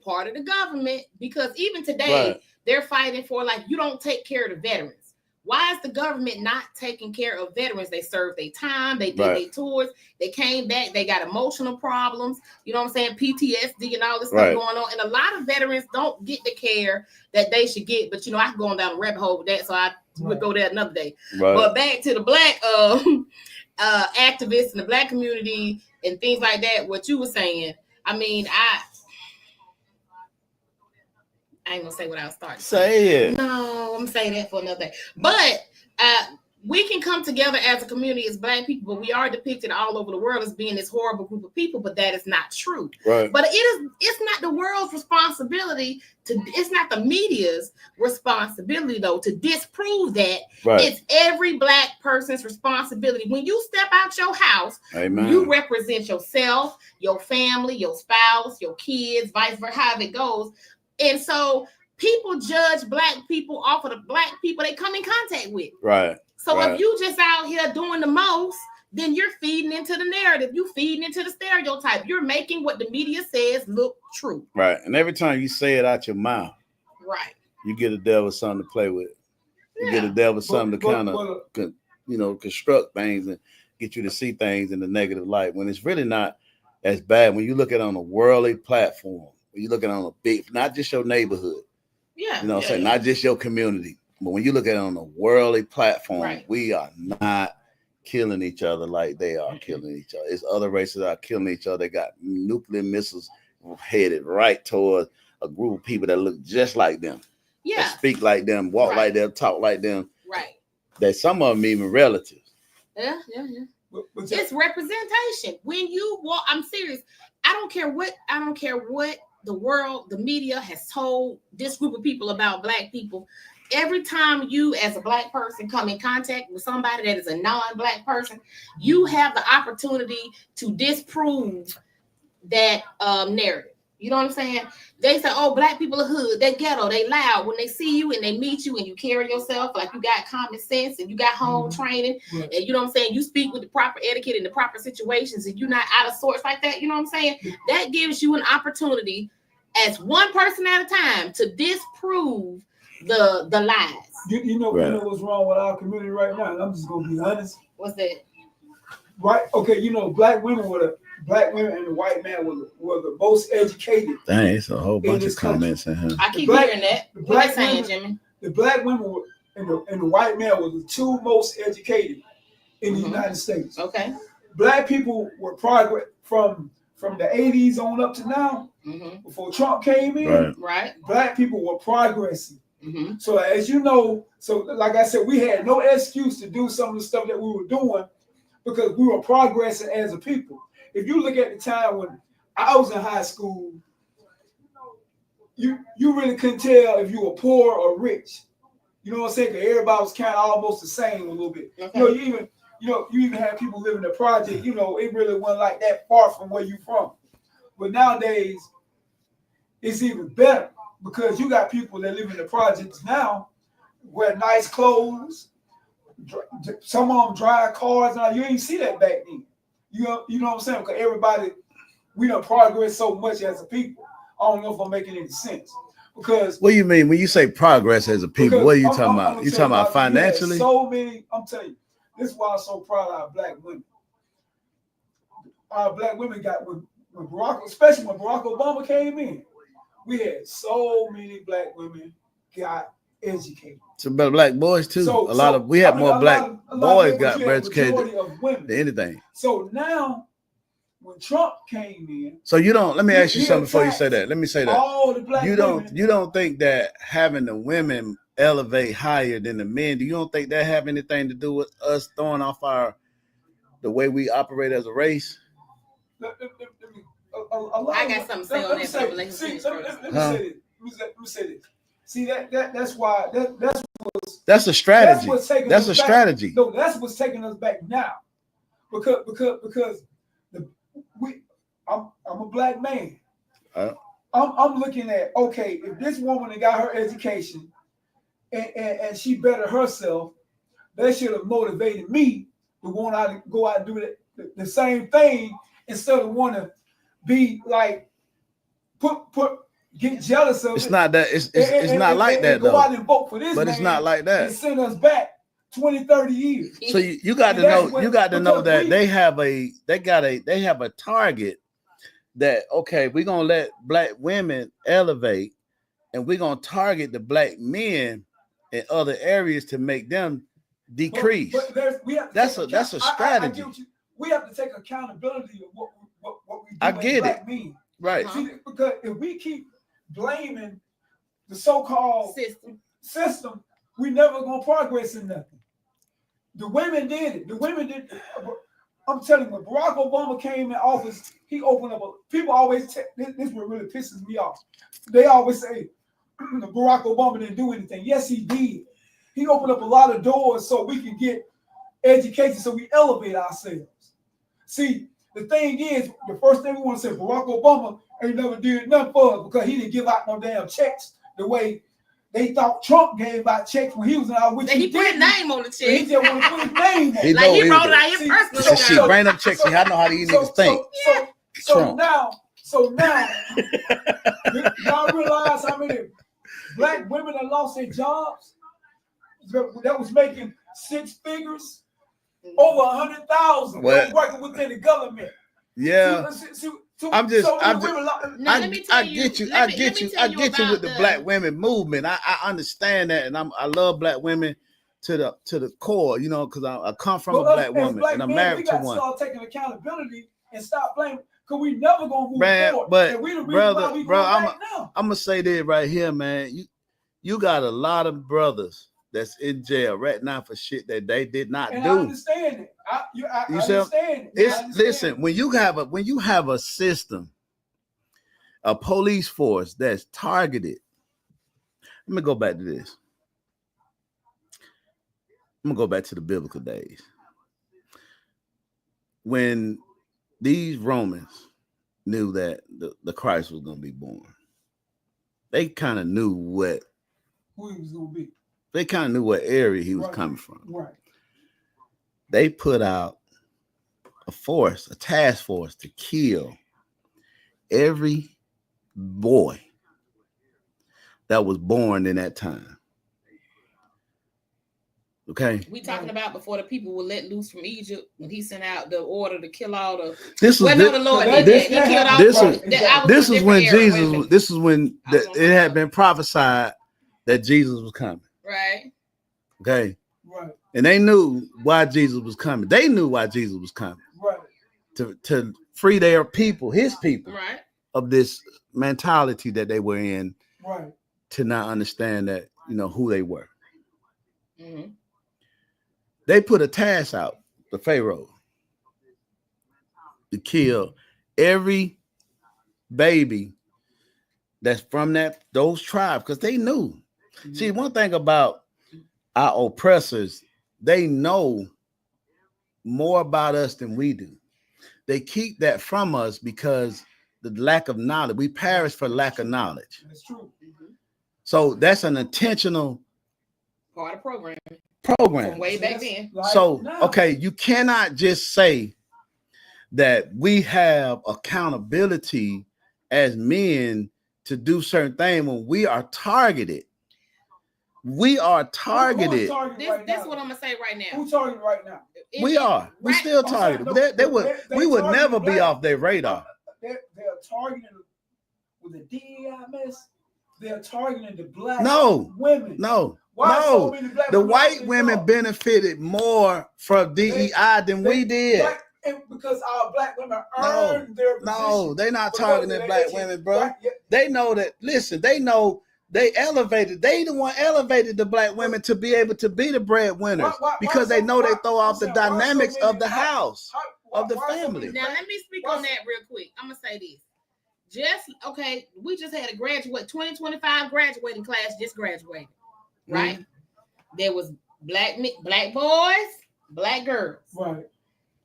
part of the government, because even today Right. they're fighting for, like, you don't take care of the veterans. Why is the government not taking care of veterans? They served their time, they did Right. their tours, they came back, they got emotional problems, you know what I'm saying, PTSD and all this stuff Right. going on. And a lot of veterans don't get the care that they should get. But you know, I'm going down a rabbit hole with that, so I would go there another day. Right. But back to the black activists in the black community and things like that, what you were saying, I mean, I ain't gonna say what I was starting. Say it. No, I'm saying that for another day. But we can come together as a community, as black people, but we are depicted all over the world as being this horrible group of people, but that is not true. Right. But it's not the world's responsibility it's not the media's responsibility though to disprove that. Right. It's every black person's responsibility. When you step out your house, Amen. you represent yourself, your family, your spouse, your kids, vice versa, however it goes. And so people judge black people off of the black people they come in contact with. Right. So Right. if you just out here doing the most, then you're feeding into the narrative. You feeding into the stereotype. You're making what the media says look true. Right. And every time you say it out your mouth, Right. you get a devil something to play with. You get a Yeah. devil something to kind But, of construct things and get you to see things in the negative light when it's really not as bad. When you look at it on a worldly platform, when you look at it on a big, not just your neighborhood, Yeah. you know what I'm yeah, saying, yeah. not just your community, but when you look at it on a worldly platform, Right. we are not killing each other like they are killing each other. It's other races that are killing each other. They got nuclear missiles headed right towards a group of people that look just like them, Yeah. that speak like them, walk Right. like them, talk like them. Right. That some of them even relatives. Yeah. but It's representation. When you walk, I'm serious. I don't care what the world, the media has told this group of people about Black people. Every time you as a Black person come in contact with somebody that is a non-Black person, you have the opportunity to disprove that narrative. You know what I'm saying? They say, oh, Black people are hood, they ghetto, they loud. When they see you and they meet you and you carry yourself like you got common sense and you got home training, and you know what I'm saying, you speak with the proper etiquette in the proper situations and you're not out of sorts like that, you know what I'm saying? That gives you an opportunity as one person at a time to disprove the lies. You know what's wrong with our community right now? And I'm just gonna be honest. What's that? Right? Okay, you know, black women and the white man were the most educated. Dang, it's a whole bunch of comments in here. I keep hearing that. What are you saying, Jimmy? The black women and the white man were the two most educated in the United States. Okay. Black people were progress from the 80s on up to now. Before Trump came in, right. Black people were progressing. So as you know, so like I said, we had no excuse to do some of the stuff that we were doing because we were progressing as a people. If you look at the time when I was in high school, you really couldn't tell if you were poor or rich. You know what I'm saying? Because everybody was kind of almost the same a little bit. Okay. You even had people living in the project. You know, it really wasn't like that far from where you from. But nowadays, it's even better because you got people that live in the projects now, wear nice clothes. Some of them drive cars now. You ain't see that back then. You know what I'm saying? Because everybody, we don't progress so much as a people. I don't know if I'm making any sense. Because what do you mean when you say progress as a people? What are you talking about? You talking about financially? So many. I'm telling you, this is why I'm so proud of our Black women. Our Black women got when Barack, especially when Barack Obama came in, we had so many Black women got educated. So Black boys too. We had more Black boys got educated than anything. So now, when Trump came in, so you don't. Let me ask you something before you say that. Let me say that. All the Black you don't think that having the women elevate higher than the men? Do you don't think that have anything to do with us throwing off the way we operate as a race? I got something to say on that. Let me say this. See that's why that's a strategy. That's a strategy. No, that's what's taking us back now, because I'm a Black man. I'm looking at, okay, if this woman that got her education and she bettered herself, that should have motivated me to want to go out and do the same thing instead of want to be like get jealous of it. It's not that. It's not like that though. Go out and vote for this, but it's not like that. And send us back 20, 30 years. So you got to know. You got to know that they have a target that, okay, we're gonna let Black women elevate, and we're gonna target the Black men in other areas to make them decrease. That's a strategy. We have to take accountability of what we do. I get it. Men. Right. See, because if we keep blaming the so-called system, we never gonna progress in nothing. The women did it. I'm telling you, when Barack Obama came in office, he opened up people always this is what really pisses me off. They always say Barack Obama didn't do anything. Yes, he did. He opened up a lot of doors so we can get education, so we elevate ourselves. See, the thing is, the first thing we want to say, Barack Obama ain't never did nothing for us because he didn't give out no damn checks the way they thought Trump gave out checks when he was in our. He put his name on the check. He just want to put his name on it. Like he wrote it out here personally. She bring up checks. I know how these niggas think. So now, y'all realize how many Black women that lost their jobs that was making six figures, over 100,000 working within the government. Yeah. I get you with the Black women movement. I understand that, and I love Black women to the core, you know, because I come from a Black woman and I'm married to one. We got to start taking accountability and stop blaming, because we never gonna move forward. But I'm gonna say this right here, man. You got a lot of brothers that's in jail right now for shit that they did not do. I understand it. I understand it. Listen, when you have a system a police force that's targeted. Let me go back to this. I'm gonna go back to the biblical days. When these Romans knew that the Christ was gonna be born, they kind of knew who he was gonna be. They kind of knew what area he was coming from. Right. They put out a task force to kill every boy that was born in that time. Okay. We talking about before the people were let loose from Egypt when he sent out the order to kill all the. This was the Lord did that. He killed all this is when Jesus. This is when it had been prophesied that Jesus was coming. Right. Okay. Right. And they knew why Jesus was coming. They knew why Jesus was coming. Right. To free their people, his people, right, of this mentality that they were in. Right. To not understand that, who they were. Mm-hmm. They put a task out, the Pharaoh, to kill every baby that's from those tribes, because they knew. Mm-hmm. See, one thing about our oppressors, they know more about us than we do. They keep that from us because the lack of knowledge. We perish for lack of knowledge. That's true. Mm-hmm. So that's an intentional part of program. From way back then. So, okay, you cannot just say that we have accountability as men to do certain things when we are targeted. We are targeted. This is what I'm gonna say right now. Who's targeted right now? We are. We're still targeted. We would never be off their radar. They're targeting with the DEI mess. They're targeting the black women. No. Why so many black the women white women benefited more from DEI than we did. Because our black women earned their position. No, they're not targeting black women, bro. Right? Yeah. They know that. Listen, they know they elevated. They the one elevated the black women to be able to be the breadwinners because they know they throw off the dynamics of the house, of the family. Now let me speak on that real quick. I'm gonna say this. We just had a 2025 graduating class just graduated, right? Mm-hmm. There was black boys, black girls. Right.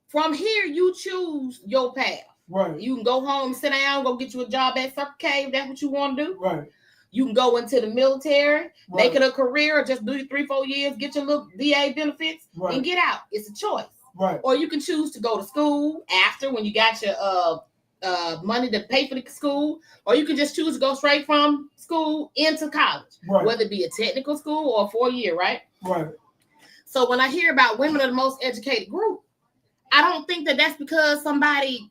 From here, you choose your path. Right. You can go home, sit down, go get you a job at Circle K if that's what you want to do. Right. You can go into the military, make it a career, or just do 3-4 years, get your little VA benefits, and get out. It's a choice. Right. Or you can choose to go to school after when you got your money to pay for the school, or you can just choose to go straight from school into college, whether it be a technical school or a 4-year, right? Right. So when I hear about women are the most educated group, I don't think that that's because somebody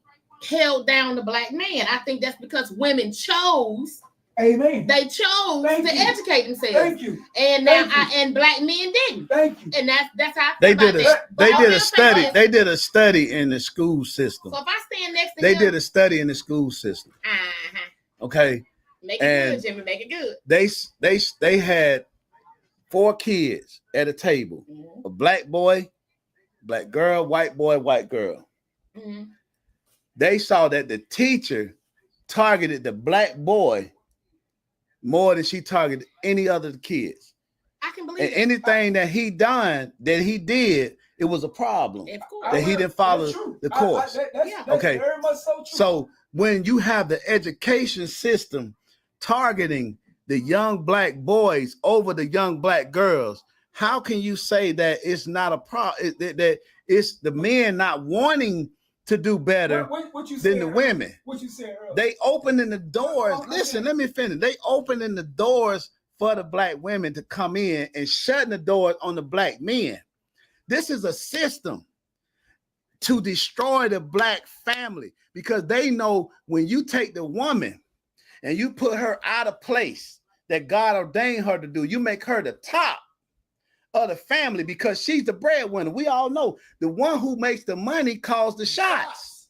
held down the black man. I think that's because women chose. Amen. They chose to educate themselves. Thank you. And now and black men didn't. Thank you. And that's how they did a study. They did a study in the school system. So if I stand next to they did a study in the school system. Okay. Make it good, Jimmy. Make it good. They had 4 kids at a table. Mm-hmm. A black boy, black girl, white boy, white girl. Mm-hmm. They saw that the teacher targeted the black boy more than she targeted any other kids. I can believe it. Anything that he did, it was a problem. That he didn't follow the course. That's very much so true. So when you have the education system targeting the young black boys over the young black girls, how can you say that it's not a problem? That it's the men not wanting to do better than the women. What you said earlier. They opening the doors. Listen, let me finish. They opening the doors for the black women to come in and shutting the doors on the black men. This is a system to destroy the black family because they know when you take the woman and you put her out of place that God ordained her to do, you make her the top of the family because she's the breadwinner. We all know the one who makes the money calls the shots.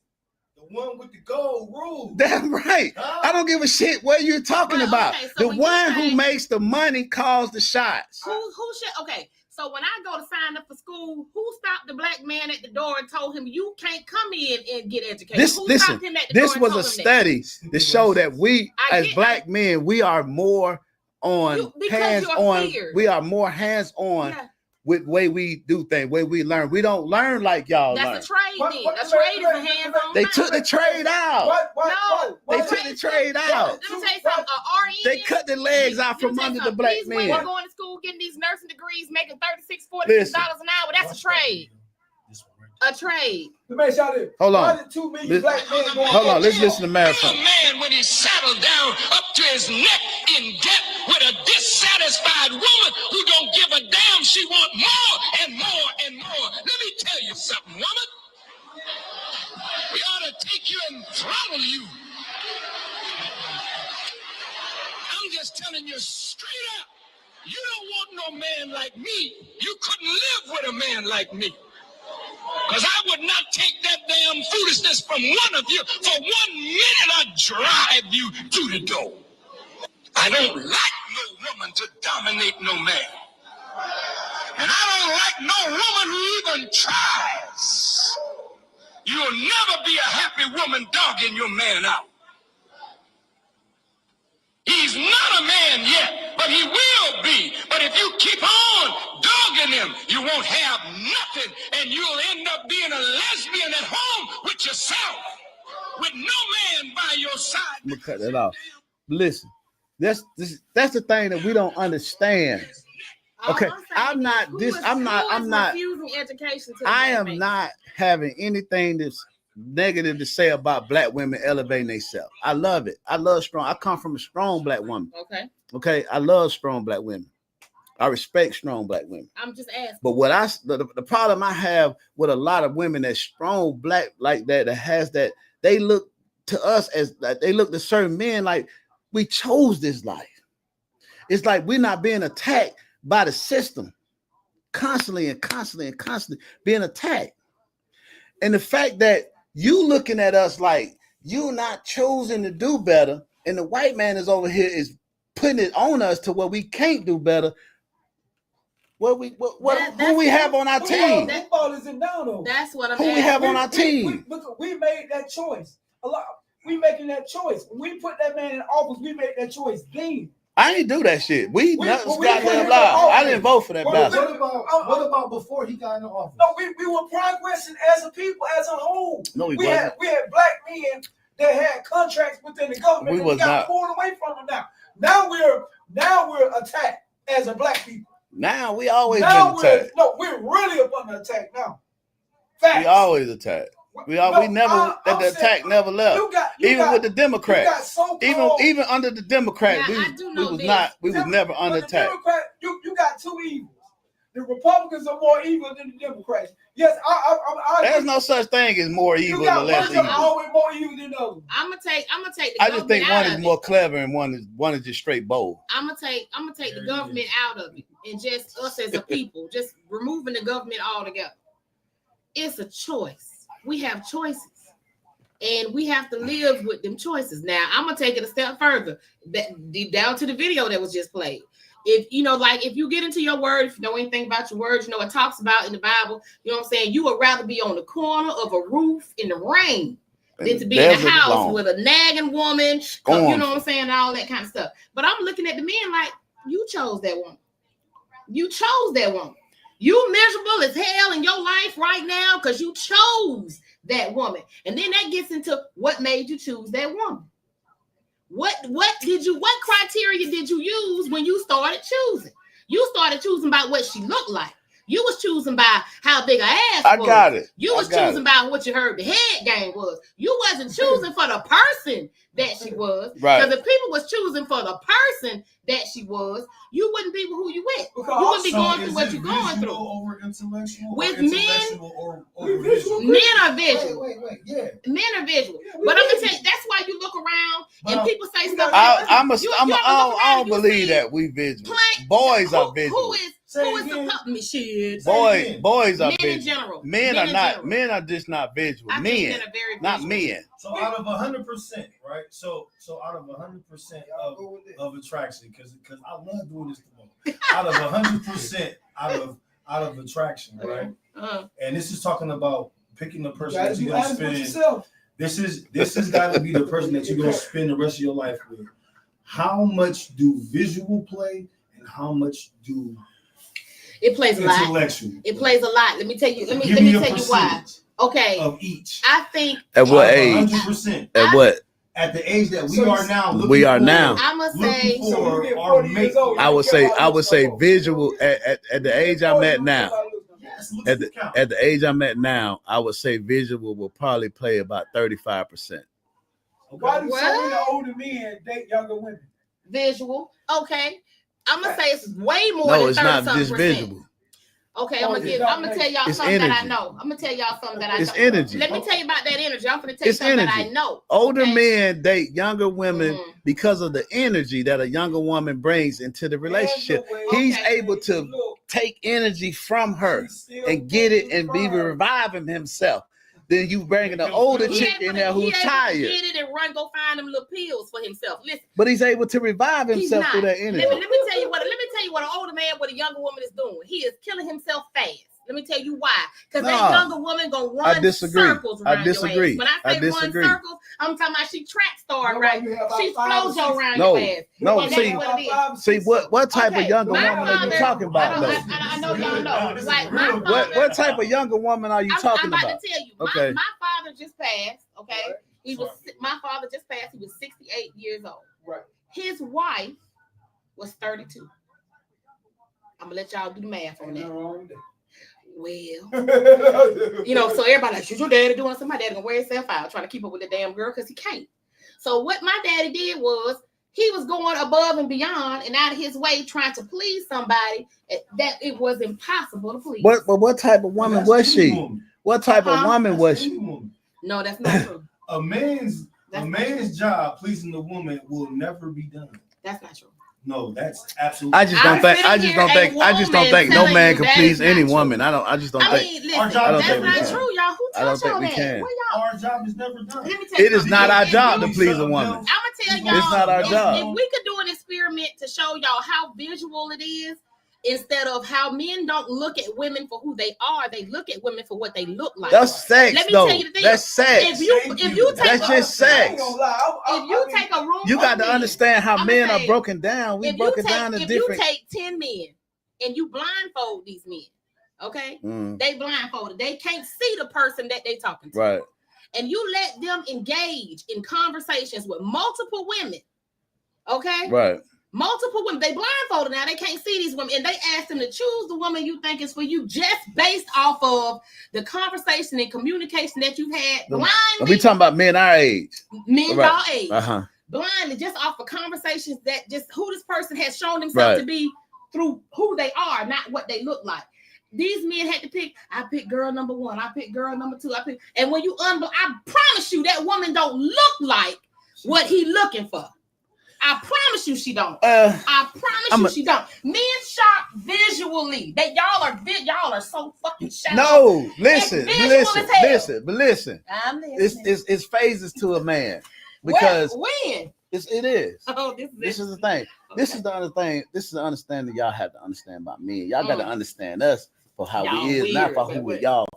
The one with the gold rule. That's right. I don't give a shit what you're talking about. Okay, so the one who makes the money calls the shots. Who should? Okay, So when I go to sign up for school, who stopped the black man at the door and told him you can't come in and get educated? Listen, this was a study to show that we, as black men, we are more on hands-on. We are more hands-on with way we do things, way we learn. We don't learn like y'all learn. That's a trade. A trade is a hands-on. They took the trade out. They took the trade out. Let me tell you something. RN, they cut the legs out from under the black men. These women going to school, getting these nursing degrees, making $36, $46 an hour. That's a trade. A trade. Hold on. Hold on. Let's listen to Marathon. A man when he's saddled down up to his neck in debt with a dissatisfied woman who don't give a damn. She want more and more and more. Let me tell you something, woman. We ought to take you and throttle you. I'm just telling you straight up. You don't want no man like me. You couldn't live with a man like me. Because I would not take that damn foolishness from one of you. For 1 minute, I'd drive you to the door. I don't like no woman to dominate no man. And I don't like no woman who even tries. You'll never be a happy woman dogging your man out. He's not a man yet, but he will be. But if you keep on dogging him, you won't have nothing, and you'll end up being a lesbian at home with yourself, with no man by your side. I'm gonna cut that off. Listen, that's the thing that we don't understand. Okay, I'm not refusing education to I am not having anything that's negative to say about black women elevating themselves. I love it. I love strong. I come from a strong black woman. Okay. I love strong black women. I respect strong black women. I'm just asking. But what the problem I have with a lot of women that's strong black like that has that they look to us as that they look to certain men like we chose this life. It's like we're not being attacked by the system, constantly being attacked. And the fact that you looking at us like you not choosing to do better, and the white man is over here is putting it on us to where we can't do better. Who we have on our team? That's what I'm Who we have on our team? We made that choice. We making that choice. When we put that man in office, we made that choice then. I ain't do that shit. Goddamn lie. I didn't vote for that bastard. What about before he got in the office? No, we were progressing as a people, as a whole. No, we had black men that had contracts within the government. We got pulled away from them now. Now we're attacked as a black people. Now we always been attacked. We're really up under attack now. Facts. We always attacked. The attack never left. With the Democrats, even under the Democrats, we was never under attack. You got two evils. The Republicans are more evil than the Democrats. Yes, there's no such thing as more evil than less evil. Always more evil than others. I'm gonna take the I just think one is more clever and one is just straight bold. I'm gonna take the government out of it and just us as a people, just removing the government altogether. It's a choice. We have choices, and we have to live with them choices. Now, I'm gonna take it a step further, down to the video that was just played. If you get into your word, if you know anything about your words, you know it talks about in the Bible. You know what I'm saying? You would rather be on the corner of a roof in the rain than to be in the house with a nagging woman. You know what I'm saying? All that kind of stuff. But I'm looking at the men like you chose that woman. You chose that woman. You miserable as hell in your life right now because you chose that woman. And then that gets into what made you choose that woman. What criteria did you use when you started choosing? You started choosing by what she looked like. You was choosing by how big her ass was. I got it. You was choosing by what you heard the head game was. You wasn't choosing for the person that she was. Right. Because if people was choosing for the person that she was, you wouldn't be who you with. You wouldn't be going through what you're going through. Over intellectual with or men, men are visual. Men are visual. But I'm gonna tell you, that's why you look around and people say stuff. I don't believe that we visual. Boys are visual. Who is the puppet shit? Boys are Men in visual. general. Men are not. Men are just not visual. I think Men, men are very not visual. men. So out of 100%, right? So out of 100% of attraction, because I love doing this to them. Out of 100% out of attraction, right? And this is talking about picking the person that you're gonna spend. This has got to be the person that you're gonna spend the rest of your life with. How much do visual play, and how much do it plays a lot? It plays a lot. Let me tell you. Let me tell you why. Okay. Of each. I think. At what age? 100%. At what? At the age that we are now. We are now. I must say. I would say visual at the age I'm at now. At the age I'm at now, I would say visual will probably play about 35%. Why do so many older men date younger women? Visual. Okay. I'm gonna say it's way more No, than it's not just 30%. visual. Okay, I'm gonna tell y'all something that I know. I'm gonna tell y'all something that I know. It's energy. Let me tell you about that energy. I'm gonna tell you something that I know. Older men date younger women because of the energy that a younger woman brings into the relationship. He's able to take energy from her and get it and be reviving himself. Then you bringing an older chick in there who's tired. Get it and run, go find them little pills for himself. Listen, but he's able to revive himself through that energy. Let me tell you what an older man with a younger woman is doing. He is killing himself fast. Let me tell you why. Because that younger woman gonna run circles around your ass. When I say run circles, I'm talking about she track star, right? She flows around your ass. No, see what type of younger woman are you talking about? I know y'all know. Like my father, what type of younger woman are you talking about? I'm about to tell you. Okay. My father just passed. Okay, my father just passed. He was 68 years old. Right. His wife was 32. I'm gonna let y'all do the math on that. Well, you know, so everybody like, shoot your daddy doing something. My daddy gonna wear himself out trying to keep up with the damn girl because he can't. So what my daddy did was he was going above and beyond and out of his way trying to please somebody that it was impossible to please. But what type of woman was she? What type of woman was she? No, that's not true. A man's job pleasing the woman will never be done. That's not true. No, that's absolutely. I just don't think no man can please any woman. I just don't think. Listen, that's not true, y'all. Who taught y'all that? Our job is never done. It is not our job to please a woman. I'm gonna tell y'all. It's not our job. If we could do an experiment to show y'all how visual it is, instead of how men don't look at women for who they are, they look at women for what they look like. That's sex. Let me tell you the thing. That's sex. If you take that's just sex. If you take a room, you got to understand how men are broken down. We broken down in different. If you take 10 men and you blindfold these men, okay, they blindfolded. They can't see the person that they talking to. Right. And you let them engage in conversations with multiple women, okay? Right. Multiple women, they blindfolded now. They can't see these women, and they ask them to choose the woman you think is for you, just based off of the conversation and communication that you've had. Blindly, we talking about men our age. Men our age. Blindly, just off of conversations that just who this person has shown themselves to be through who they are, not what they look like. These men had to pick. I pick girl number 1. I pick girl number 2. And when you I promise you that woman don't look like what he looking for. I promise you she don't. I promise she don't. Men shop visually. Y'all are so fucking shallow. No, listen. I'm listening. It's phases to a man because when it is. Oh, this is the thing. This is the other thing. This is the understanding y'all have to understand about men. Y'all got to understand us for how y'all we is, weird, not for who y'all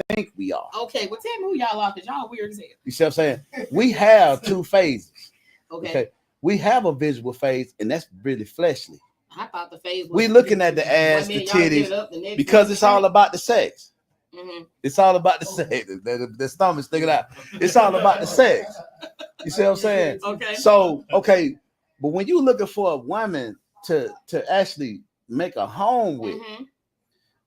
think we are. Okay, well tell me who y'all are because y'all weird as hell. You see what I'm saying? We have 2 phases. Okay. We have a visual phase, and that's really fleshly. I thought the phase was we looking at the ass, the titties, because it's all about the sex. Mm-hmm. It's all about the sex. The stomach sticking out. It's all about the sex. You see what I'm saying? Okay. So, okay, but when you're looking for a woman to actually make a home with,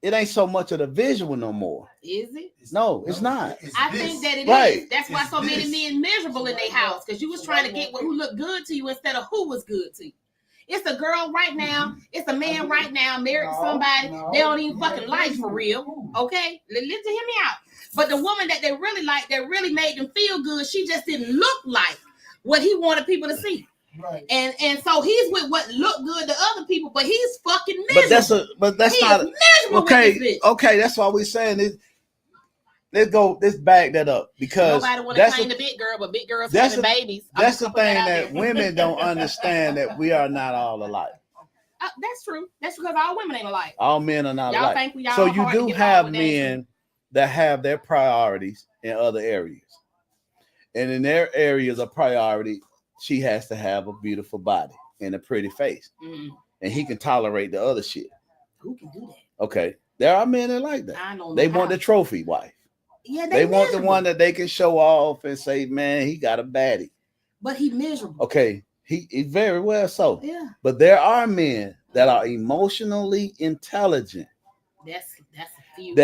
it ain't so much of the visual no more. Is it? No, it's not. I think that it is. That's why so many men miserable in their house, because you was trying to get who looked good to you instead of who was good to you. It's a girl right now. It's a man right now married to somebody. They don't even fucking like for real. Okay? Listen, hear me out. But the woman that they really like, that really made them feel good, she just didn't look like what he wanted people to see. Right. And so he's with what look good to other people, but he's fucking miserable. But that's he not is miserable with this bitch. Okay, that's why we're saying this. Let's back that up because nobody want to claim the big girl, but big girls having babies. That's the thing that women don't understand, that we are not all alike. That's true. That's because all women ain't alike. All men are not y'all alike. Think we all so you do have men that that have their priorities in other areas. And in their areas of priority, she has to have a beautiful body and a pretty face. Mm-hmm. And he can tolerate the other shit. Who can do that? Okay. There are men that like that. I don't they know want the trophy wife. Yeah, they want the one that they can show off and say, man, he got a baddie. But he miserable. Okay. He very well so. Yeah. But there are men that are emotionally intelligent. That's a few.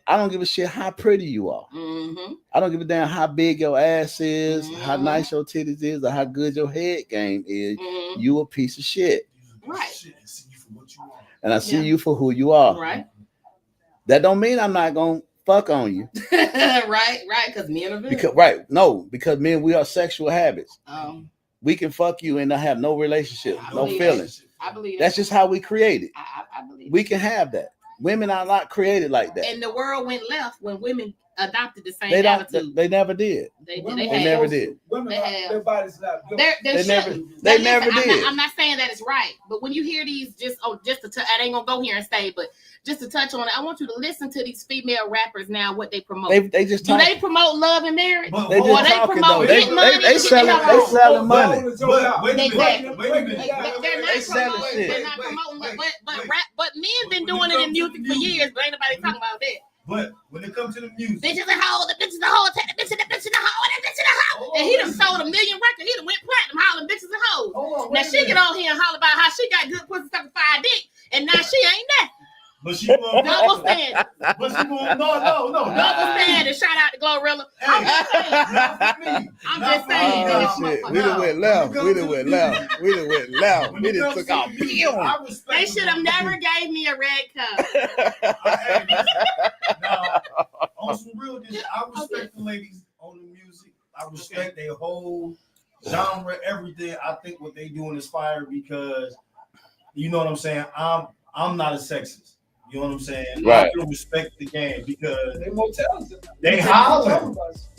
I don't give a shit how pretty you are. Mm-hmm. I don't give a damn how big your ass is, how nice your titties is, or how good your head game is. Mm-hmm. You a piece of shit. Right. And I see you for who you are. Right. That don't mean I'm not gonna fuck on you. right. Because men are because men, we are sexual habits. We can fuck you and not have no relationship, no feelings. I believe that's just how we created. I believe we can have that. Women are not created like that. And the world went left when women adopted the same attitude. They never did. They never did. Women, their bodies not built. They never did. I'm not saying that it's right, but when you hear these, I ain't gonna go here and say, but just to touch on it, I want you to listen to these female rappers now, what they promote. They just do they promote love and marriage? They just talking though. They selling money. They're not promoting, but men been doing it in music for years, but ain't nobody talking about that. But when it comes to the music, bitches a hoe, the bitch is a hoe, take the bitch in the bitch in the hoe, and the bitch in the hoe. And he done sold 1 million records. He done went platinum hollering bitches and hoes. Now she get on here and holler about how she got good pussy sucking fire dick, and now she ain't that. But she won't. Double standard. But she won't. No. Double standard. Shout out to Glorilla. I'm just saying. We done went left. We done took our film. They should have never gave me a red cup. Now, on some real shit, I respect the ladies on the music. I respect their whole genre, everything. I think what they doing is fire because, you know what I'm saying? I'm not a sexist. You know what I'm saying? Right. I can respect the game because they more talented. They hollering.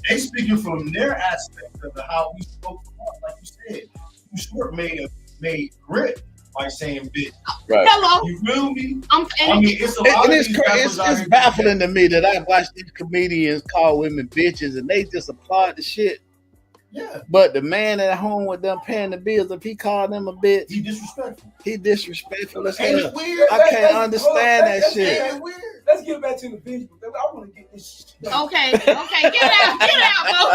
They speaking from their aspect of how we spoke about, like you said. You Short made grit by saying bitch. Right. Hello. You feel me? I mean, it's a lot it's baffling to me that I watch these comedians call women bitches and they just applaud the shit. Yeah. But the man at home with them paying the bills, if he called them a bitch, he disrespectful as hell. It's weird. I can't understand that shit. Let's get back to the visual. I want to get this shit. Okay. Get out, Mo.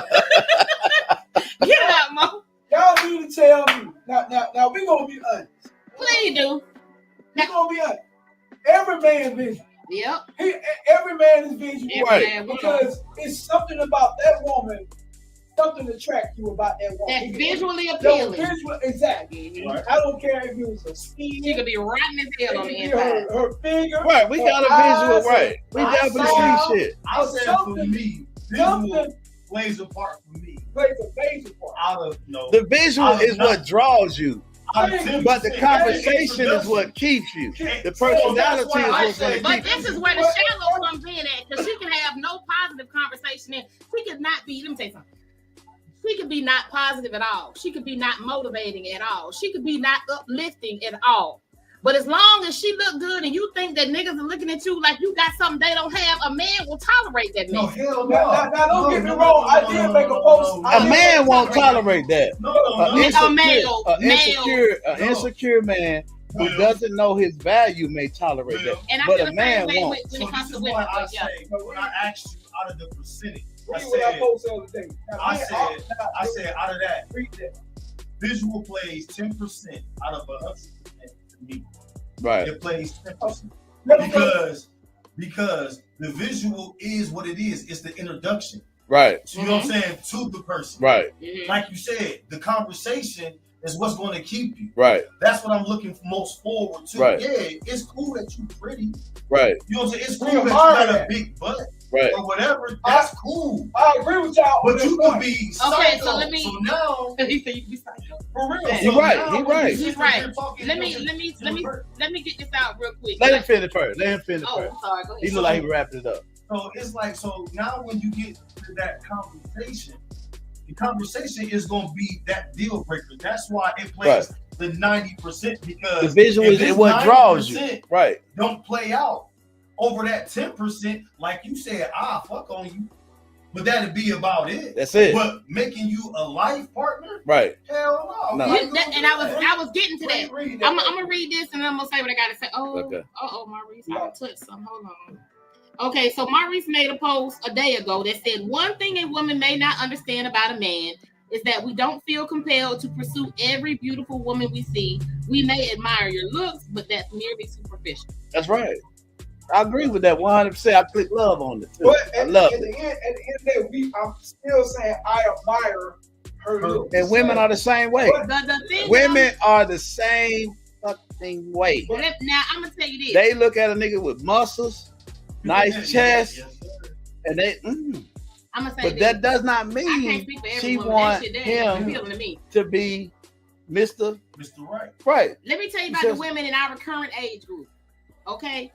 Get out, Mo. Y'all need to tell me. Now we gonna be honest. Please do. We gonna be honest. Every man visual. Yep. Every man is visual. Right. Because it's something about that woman. Something attract you about that woman. That's visually appealing. Exactly. Mm-hmm. I don't care if it was a skin. She could be rotten as hell on the inside. Her figure. Right. We got a visual. Right. We definitely see shit. I said for me, visual plays a part for me. Plays a major part. The visual is what draws you. But the conversation is what keeps you. The personality is what's going to keep you. But this is where the shallow comes in at, because she can have no positive conversation and she could not be, let me tell you something. She could be not positive at all. She could be not motivating at all. She could be not uplifting at all. But as long as she look good and you think that niggas are looking at you like you got something they don't have, a man will tolerate that man. No, hell no. Now don't get me wrong. I did make a post. A man won't tolerate that. An insecure man who doesn't know his value may tolerate that. And but a man won't. When it comes to women, when I asked you out of the percentage, I said out of that, visual plays 10% out of 100% to me. Right. It plays 10% because the visual is what it is. It's the introduction. Right. So you know what I'm saying, to the person. Right. Like you said, the conversation is what's going to keep you. Right. That's what I'm looking for most forward to. Right. Yeah, it's cool that you pretty. Right. You know what I'm saying? It's cool that you got a big butt. Right. or whatever, that's cool. I agree with y'all. But you could be Okay, psycho. so let me- So now, He said you can be psycho. for real. He so right, now he when right. you sit He's there right. talking Let me get this out real quick. Let him finish first. Let him finish Oh, first. I'm sorry. Go ahead. He look like he wrapping it up. So it's like, so now when you get to that conversation, the conversation is going to be that deal breaker. That's why it plays the 90% because The visual if is this what draws you. 90% Right. don't play out over that 10%, like you said, fuck on you. But that'd be about it. That's it. But making you a life partner, Right. hell no. No. We ain't gonna And do I that. was getting to that. Read I'm gonna read this and I'm gonna say what I gotta say. Okay. Maurice, I done touched some. Hold on. Okay, so Maurice made a post a day ago that said one thing a woman may not understand about a man is that we don't feel compelled to pursue every beautiful woman we see. We may admire your looks, but that's merely superficial. That's right. I agree with that 100%. I click love on it too. But I at love the it. end of the day, I'm still saying I admire her looks. And women are the same way. The thing Women are the same fucking way. now I'm gonna tell you this. They look at a nigga with muscles, nice chest, Yes, sir. and they. I'm gonna say But this. that does not I can't mean speak for every she woman. want That shit there is him appealing to me. to be Mr. Mr. Right. Right. Let me tell you He about the says- women in our current age group. Okay.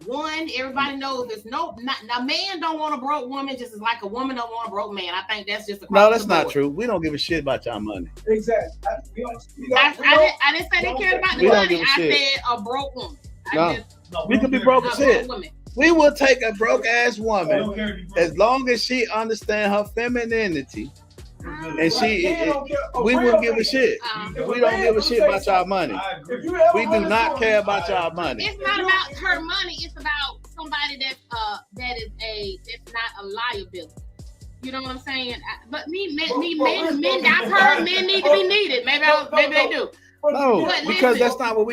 One, everybody knows there's no now man don't want a broke woman just as like a woman don't want a broke man. I think that's just No, that's the not board. true. We don't give a shit about y'all money. Exactly. I didn't say they cared about the We don't money. give a I shit. said a broke woman. No. No, We don't could be care. broke A as broke shit. woman. We will take a broke ass We woman don't care if you broke. as long as she understand her femininity, We're good. and we wouldn't give a shit. We don't give a shit about y'all money. I agree. We do not care about y'all money. It's not about her money. It's about somebody that's not a liability. You know what I'm saying? But men, I've heard men need to be needed. Maybe they do. No, But because listen. that's not what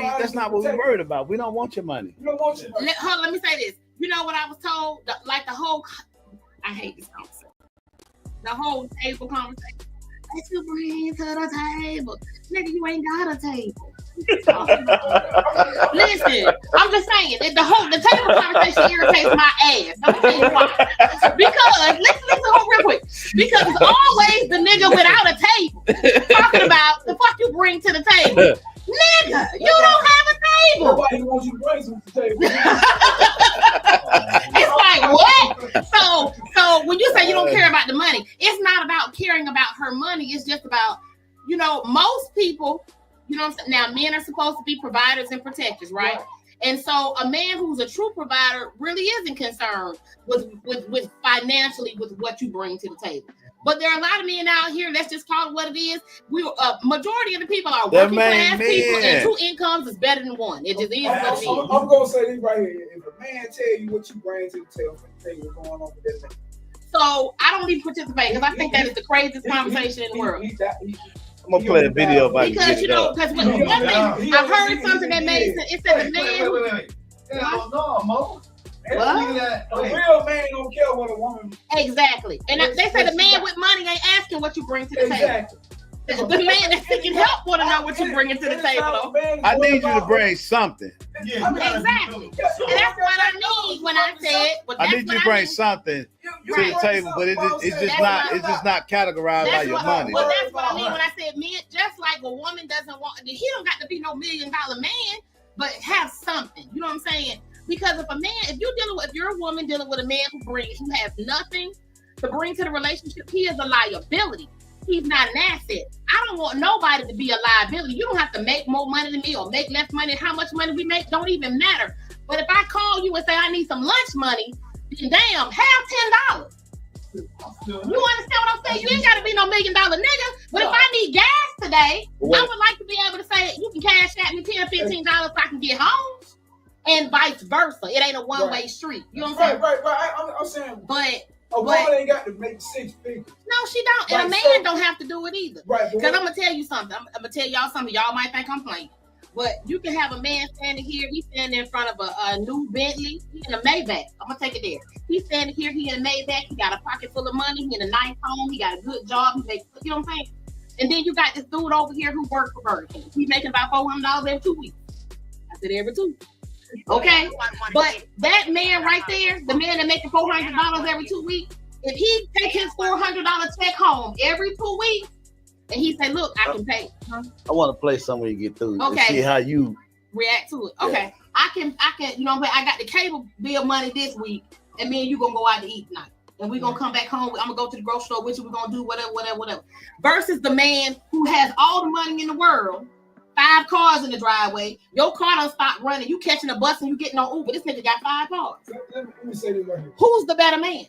we worried about. We don't want your money. You don't want your money. Let me say this. You know what I was told? I hate this conversation. The whole table conversation. What you bring to the table? Nigga, you ain't got a table. Listen, I'm just saying that the table conversation irritates my ass. Let me tell you why. Because listen real quick. Because it's always the nigga without a table talking about the fuck you bring to the table. Nigga, you don't have a table. Nobody wants you to bring something to the table. It's like what? So when you say you don't care about the money, it's not about caring about her money. It's just about, most people, what I'm saying? Now men are supposed to be providers and protectors, right? And so a man who's a true provider really isn't concerned with financially with what you bring to the table. But there are a lot of men out here, let's just call it what it is. Majority of the people are They're working class man. people, and 2 incomes is better than 1. It just is what it is. I'm gonna say this right here. If a man tell you what you bring to the table, tell you what's going on with that man. So I don't even participate because I think that is the craziest conversation in the world. I'm gonna play a video about it. Because one thing I've heard something that made sense. It said the man. Wait. Hell no, Mo. A real man don't care what a woman. Exactly, and they say the man with money ain't asking what you bring to the table. Exactly. The man that's seeking help want to know what you bringing to the table, though. I need you to bring something. Yeah, Exactly. And that's what I need when I said. I need you to bring something to the table, but it's just not categorized by your money. Well, that's what I mean when I said men. Just like a woman doesn't want, he don't got to be no $1 million man, but have something. You know what I'm saying? Because if you're a woman dealing with a man who has nothing to bring to the relationship, he is a liability. He's not an asset. I don't want nobody to be a liability. You don't have to make more money than me or make less money. How much money we make don't even matter. But if I call you and say I need some lunch money, then damn, have $10. You understand what I'm saying? You ain't got to be no $1 million nigga. But if I need gas today, I would like to be able to say you can cash at me $10, $15 so I can get home. And vice versa. It ain't a one-way street. You know what I'm saying? Right. I'm saying, but a woman ain't got to make 6 figures. No, she don't. And a man don't have to do it either. Right. Because I'm gonna tell you something. I'm gonna tell y'all something. Y'all might think I'm playing, but you can have a man standing here. He's standing in front of a new Bentley. He in a Maybach. I'm gonna take it there. He's standing here. He in a Maybach. He got a pocket full of money. He in a nice home. He got a good job. He makes. You know what I'm saying? And then you got this dude over here who works for Burger King. He's making about $400 every 2 weeks. I said every 2. Okay, but that man right there, the man that making $400 every 2 weeks, if he take his $400 check home every 2 weeks, and he say, "Look, I can pay." I want to play somewhere you get through. Okay. And see how you react to it. Okay, I can, you know, I got the cable bill money this week, and me and you gonna go out to eat tonight, and we gonna come back home. I'm gonna go to the grocery store with you. We're gonna do whatever. Versus the man who has all the money in the world, 5 cars in the driveway. Your car done stop running. You catching a bus and you getting on Uber. This nigga got 5 cars. Let me say this right here. Who's the better man?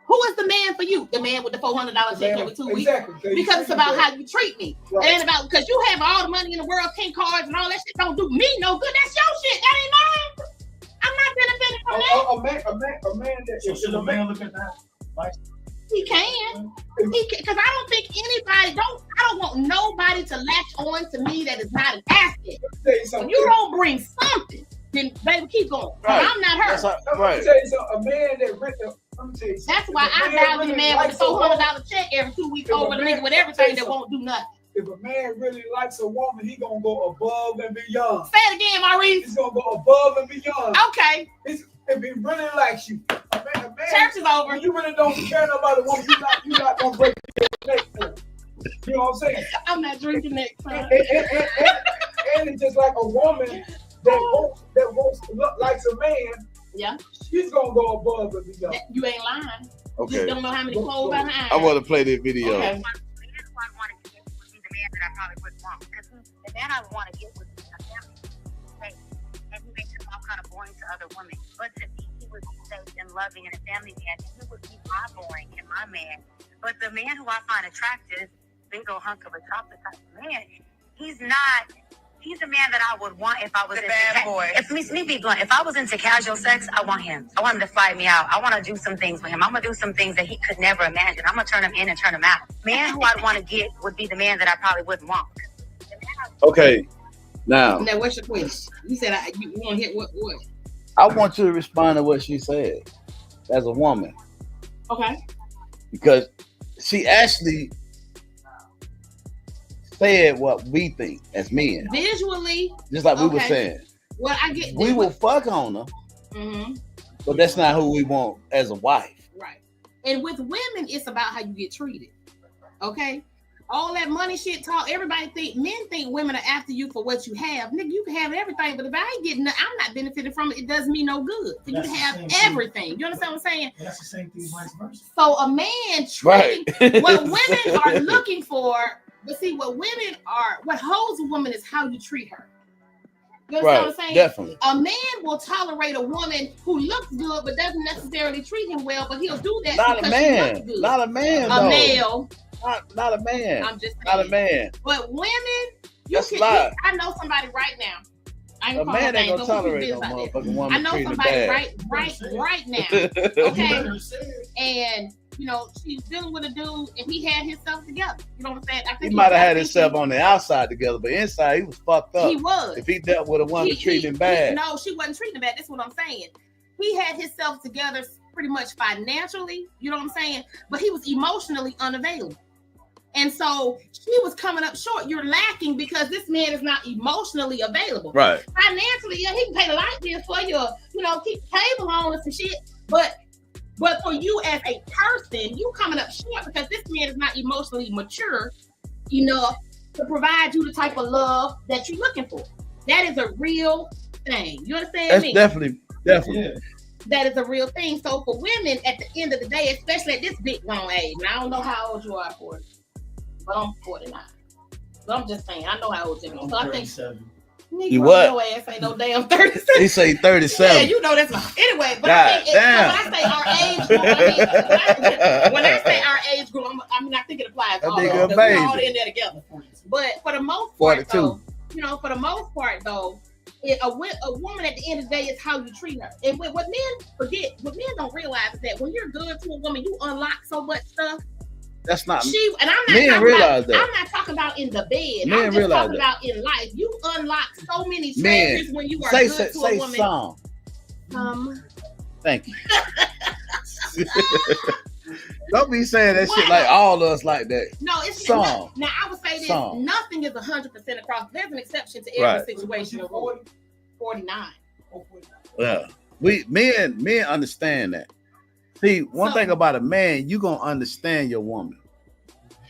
Who is the man for you? The man with the $400 check every 2 weeks. Exactly. Because it's about how you treat me. Right. It ain't about because you have all the money in the world, 10 cars and all that shit don't do me no good. That's your shit. That ain't mine. I'm not benefiting from that. A man that So should a man look at that? Like, He can. Because I don't think anybody I don't want nobody to latch on to me that is not an asset. When you don't bring something, then baby, keep going. Right. I'm not her. That's how, Let me right. tell you something. A man that let me tell you something. That's why I If a man value the really man with likes the a woman- $400 check every 2 weeks If a over the man- nigga with everything that won't do nothing. If a man really likes a woman, he gonna go above and beyond. Say it again, Maurice. He's gonna go above and beyond. Okay. If he really likes you, a man, Church is over. when you really don't care about a woman, you're not gonna break your neck for her. You know what I'm saying? I'm not drinking next time. And it's just like a woman that wants to look like a man. Yeah. She's gonna go above and beyond. You ain't lying. You Okay. just don't know how many clothes behind. I want to play this video. Okay. The man who I want to get would be the man that I probably wouldn't want. Because the man I would want to get would be a family safe. And he makes himself kind of boring to other women. But to me, he would be safe and loving and a family man. And he would be my boring and my man. But the man who I find attractive, big old hunk of a chocolate type of man, he's not. He's a man that I would want if I was into bad boy. If me be blunt, if I was into casual sex, I want him. I want him to fly me out. I want to do some things with him. I'm gonna do some things that he could never imagine. I'm gonna turn him in and turn him out. Man who I'd want to get would be the man that I probably wouldn't want. Okay. Now what's your question? You said you want to hit what? I want you to respond to what she said as a woman, Okay. because she actually said what we think as men, Visually, just like we were Okay. saying. what I get. We will fuck on her, Mm-hmm. but that's not who we want as a wife. Right. And with women, it's about how you get treated. Okay. All that money shit talk. Men think women are after you for what you have. Nigga, you can have everything, but if I ain't getting, I'm not benefiting from it. It does me no good for you to have everything. You understand what I'm saying? that's the same thing vice versa. So a man Right. treating what women are looking for. But see, what holds a woman is how you treat her. You understand Right. what I'm saying? Definitely. A man will tolerate a woman who looks good but doesn't necessarily treat him well, but he'll do that Not a because she looks man. good. Not a man. A though. male. Not a man. I'm just saying. Not a man. But women, That's a lie. I know somebody right now. I A man ain't gonna tolerate no motherfucking woman I know treating somebody bad. right now. Okay. And you know, she's dealing with a dude and he had himself together. You know what I'm saying? I He think might have had himself on the outside together, but inside he was fucked up. He was. If he dealt with a woman treating him bad. No, she wasn't treating him bad. That's what I'm saying. He had himself together pretty much financially, you know what I'm saying? But he was emotionally unavailable. And so she was coming up short. You're lacking because this man is not emotionally available. Right. Financially, yeah, he can pay the light bill for you, you know, keep the cable on and some shit. But for you as a person, you coming up short because this man is not emotionally mature enough to provide you the type of love that you're looking for. That is a real thing. You understand That's me? definitely. Yeah. That is a real thing. So for women, at the end of the day, especially at this big long age, and I don't know how old you are, 40, but I'm 49. But I'm just saying, I know how old you are. I'm So I think 37. nigga, You what? your ass ain't no damn 37. He say 37. Yeah, you know that's my, anyway. But God I think damn. when I say our age group, when I say our age group, I think it applies to That all nigga of us. We're all amazing. in there together. But for the most part, 42. though, you know, for the most part, though, a woman at the end of the day is how you treat her. And what men forget, what men don't realize is that when you're good to a woman, you unlock so much stuff. That's not. And I'm not Men talking realize about, that. I'm not talking about in the bed. Men I'm just realize talking that. about in life. You unlock so many Men, treasures when you are say good to a woman. some. Thank you. Don't be saying that shit like all of us like that. No, it's Song. not. Now I would say this: Song. nothing is 100% across. There's an exception to every Right. situation. 49. Yeah, men understand that. See, one thing about a man, you gonna understand your woman.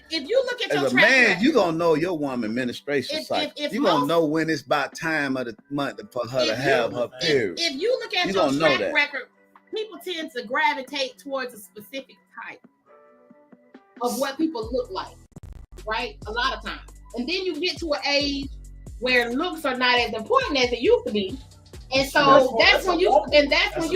If you look at your as a track man, record, you gonna know your woman menstruation cycle. You gonna know when it's about time of the month for her to have her period. If you look at your track record, people tend to gravitate towards a specific type of what people look like, right? A lot of times. And then you get to an age where looks are not as important as it used to be. And so that's when you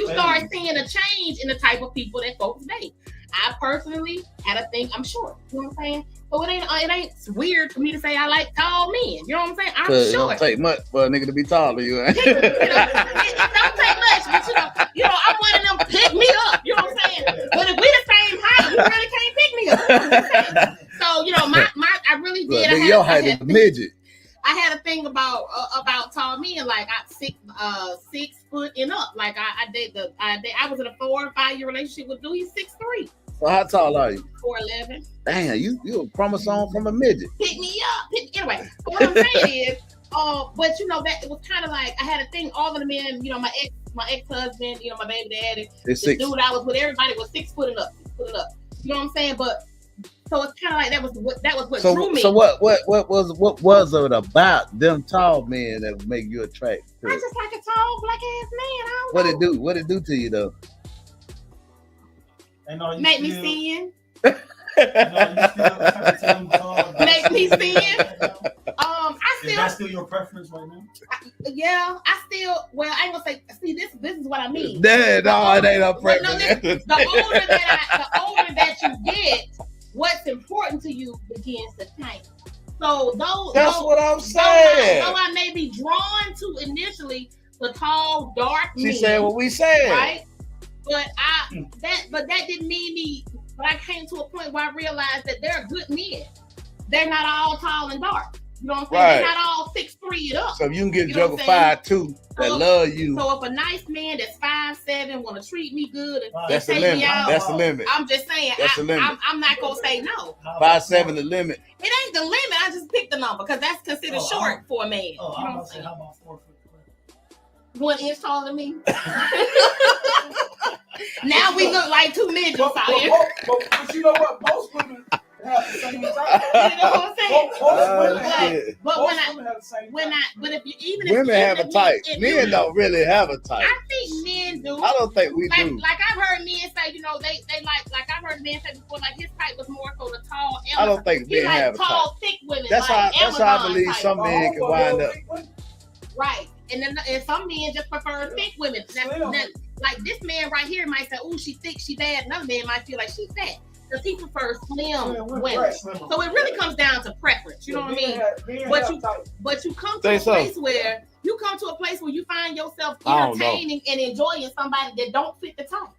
start seeing a change in the type of people that folks date. I personally had a thing, I'm short. You know what I'm saying? So it ain't weird for me to say I like tall men. You know what I'm saying? I'm short. It don't take much for a nigga to be taller than you. It don't take much, but you know, I'm one of them pick me up. You know what I'm saying? But if we the same height, you really can't pick me up. You know what I'm saying? So you know, I really did. Look, your height is a midget. I had a thing about tall men, like 6 foot and up. Like I was in a 4 or 5 year relationship with dude. He's 6'3". So how tall are you? 4'11". Damn, you a chromosome from a midget. Pick me up. Anyway, what I'm saying is, but you know that it was kind of like I had a thing. All of the men, you know, my ex-husband, you know, my baby daddy, the dude I was with, everybody was 6 foot and up, 6 foot and up. You know what I'm saying? But so it's kind of like that was what drew me. So what was it about them tall men that would make you attracted to? I just like a tall black ass man. What it do? What it do to you though? Make me sin. Make me sin. Is that still your preference right now? I ain't gonna say. See, this is what I mean. No, it ain't a preference. The older that you get, what's important to you begins to change. So that's what I'm saying. So I may be drawn to initially the tall, dark men. She said what we said, right? But that didn't mean me. But I came to a point where I realized that they're good men. They're not all tall and dark. You know what I'm saying? Right. They're not all 6'3" up. So you can get a joke of 5'2" that love you. So if a nice man that's 5'7" want to treat me good and that's the take limit. me out, That's the limit. I'm just saying. That's the limit. I'm not gonna say no. 5'7" the limit. It ain't the limit. I just picked the number because that's considered short for a man. You know I'm about to say, how about 4 foot? 1 inch taller than me. Now we look like 2 midgets out here. But you know what? Most women have the same type. You know what I'm saying? But if you even women have a type, men don't really have a type. I think men do. I don't think we do. Like I've heard men say, you know, they like I've heard men say before, like his type was more for the tall. I don't think men have a type. Tall, thick women. That's like how I believe type. some men can wind up. Right. And some men just prefer thick women. Like this man right here might say, "Oh, she thick, she bad." Another man might feel like she's fat because he prefers slim women. Right. So it really comes down to preference. You know what I mean? But you come to a place where you find yourself entertaining and enjoying somebody that don't fit the type.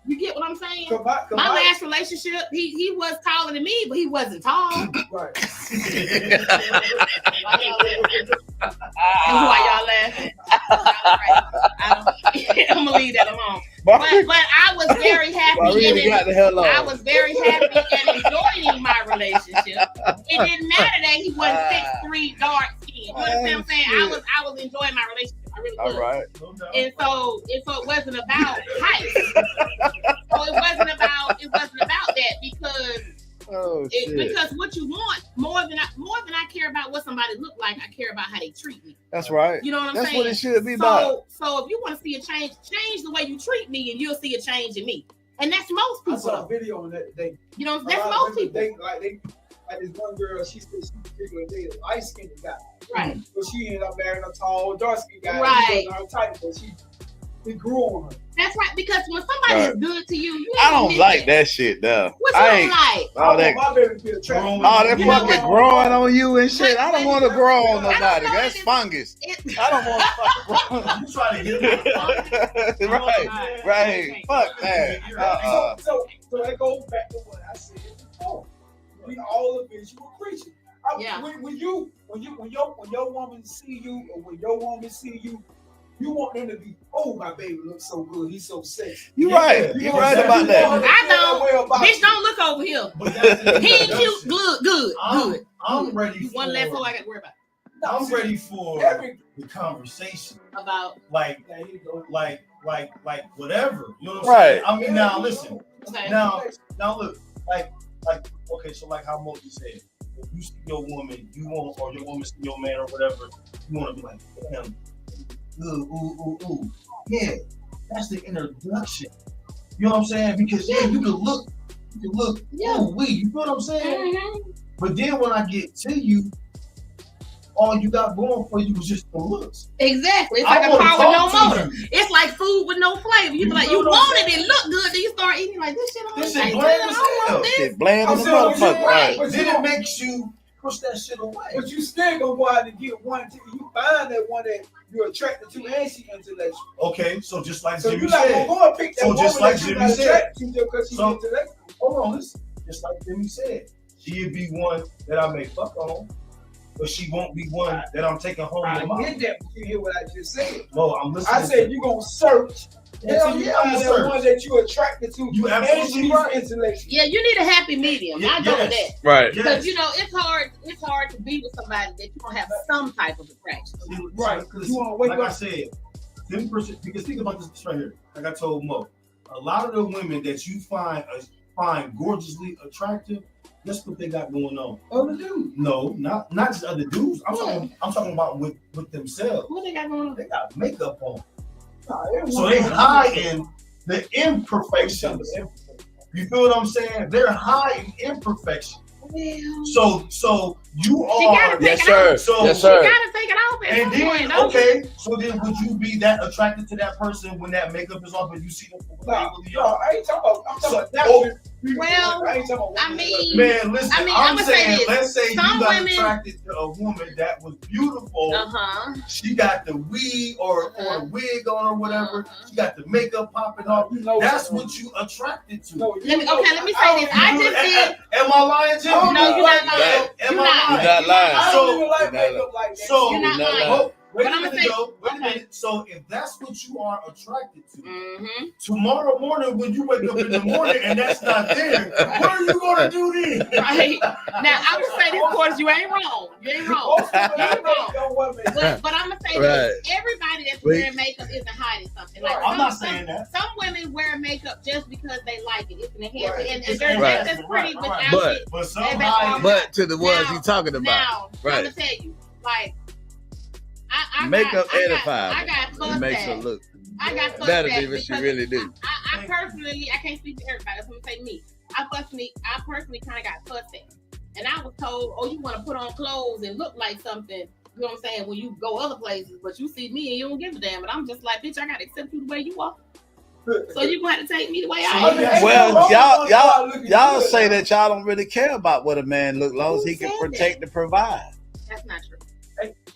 You get what I'm saying? My last relationship, he was taller than me, but he wasn't tall. Right. Why y'all laughing? I'm gonna leave that alone. But I was very happy. I was very happy and enjoying my relationship. It didn't matter that he wasn't 6'3" dark skin. You understand what I'm saying? I was enjoying my relationship. I really was. All right. And so it wasn't about height. So it wasn't about that because because what you want more than I care about what somebody look like, I care about how they treat me. That's right. You know what I'm saying? That's what it should be about. So if you want to see a change the way you treat me, and you'll see a change in me. And that's most people. I saw a video on that today. You know, that's most people. They like this one girl, she said she was figuring they a light skinned guy. Right. So she ended up marrying a tall, dark skinned guy. Right. Her type, but he grew on her. That's right, because when somebody is good to you, I don't like that shit though. What you don't like? All that fucking growing on you and shit. I don't want to grow on nobody. That's fungus. I don't want to fucking grow. You trying to get right. Fuck that. So that goes back to what I said before. We all are visual creatures. When your woman see you, or when your woman see you, you want them to be, oh, my baby looks so good. He's so sexy. You're right. You're right about that. I don't. Bitch, don't look over here. He ain't cute. Good. I'm ready. One less hoe I got to worry about. I'm ready for the conversation about like whatever. You know what I'm Right. saying? I mean, now listen. okay. Now look, like okay, so like how Moji said, if you see your woman, you want, or your woman see your man or whatever, you want to be like, damn, ooh. Yeah, that's the introduction. You know what I'm saying? Because yeah, you can look, Yeah. ooh wee. You know what I'm saying? Mhm. But then when I get to you, all you got going for you was just the looks. Exactly. It's I like a wanna car with no talk to motor. you. It's like food with no flavor. You be like, you know what want I'm it, it look good, then you start eating like this shit on This the shit taste bland good. as I don't hell. want this. Shit bland as a I'm saying, motherfucker. right. But Then it makes you push that shit away. But you still gonna go out and get one till you find that one that you're attracted to and she intellectual. Okay, so just like So Jimmy you're not said. gonna go and pick that So woman just like that you're Jimmy not said. attracted to just because she's So- intellectual. Hold on, listen. Just like Jimmy said, she'd be one that I may fuck on, but she won't be one that I'm taking home I with mine. get that, but you hear what I just said. No, I'm listening. I said you gonna search Hell until you yeah, I'm find gonna that search. one that you're attracted to. You and absolutely she's right. intellectual. Yeah, you need a happy medium. I go with that. Right. Because you know it's hard to be with somebody that you don't have some type of attraction. Right, because you wanna wake like I up. said, 10%. Because think about this right here. Like I told Mo, a lot of the women that you find gorgeously attractive, guess what they got going on? Other dude. No, not just other dudes. I'm talking about with themselves. What they got going on? They got makeup on, Nah, so they hide in the imperfections. You feel what I'm saying? They're high in imperfection. Well, So you She gotta are. take Yes, it sir. off. So Yes, you sir. gotta take it off at And some point, then, don't you? okay, so then would you be that attracted to that person when that makeup is off and you see them for what they really No, are? I ain't talking about. I'm talking about that Oh. one. Well, I ain't talking about. I mean, Man, listen, I mean, I'm I'ma say saying, this. let's say you Some got women- attracted to a woman that was beautiful. uh-huh. She got the weave or the wig on or whatever. She got the makeup popping off. You know That's what you attracted to. No, Let me say this. I just did. Am I lying, Jim? No, you're not lying. Am You're I not. lying? You're not lying. I So- don't even like You're not makeup like that. So, You're not You're not lying. lying. wait But a I'ma minute, say- though. Wait a okay. minute. So if that's what you are attracted to, Mm-hmm. tomorrow morning when you wake up in the morning and that's not there, what are you gonna do then? Right. Now I would say this, of course, you ain't wrong. You ain't wrong. Most women You ain't wrong. don't want makeup. But I'm gonna say Right. this: everybody that's wearing makeup isn't hiding something. Like I'm not saying that. Some women wear makeup just because they like it. It's an enhancer, Right. and It's there's right. that's pretty Right. without But- it. But They somehow, back But to the ones Now- you talking about, Now, right. I'm gonna tell you, like, I Makeup I edifies. got It fuss makes her that. look I got fuss better that than what she because really do. I personally, I can't speak to everybody. I'm gonna say me. I personally kind of got fussed at, and I was told, "Oh, you want to put on clothes and look like something." You know what I'm saying? When you go other places, but you see me and you don't give a damn. And I'm just like, bitch, I gotta accept you the way you are. So you gonna have to take me the way I So am. you got- Well, y'all say that y'all don't really care about what a man look, long as he can Who said protect and provide. That's not true.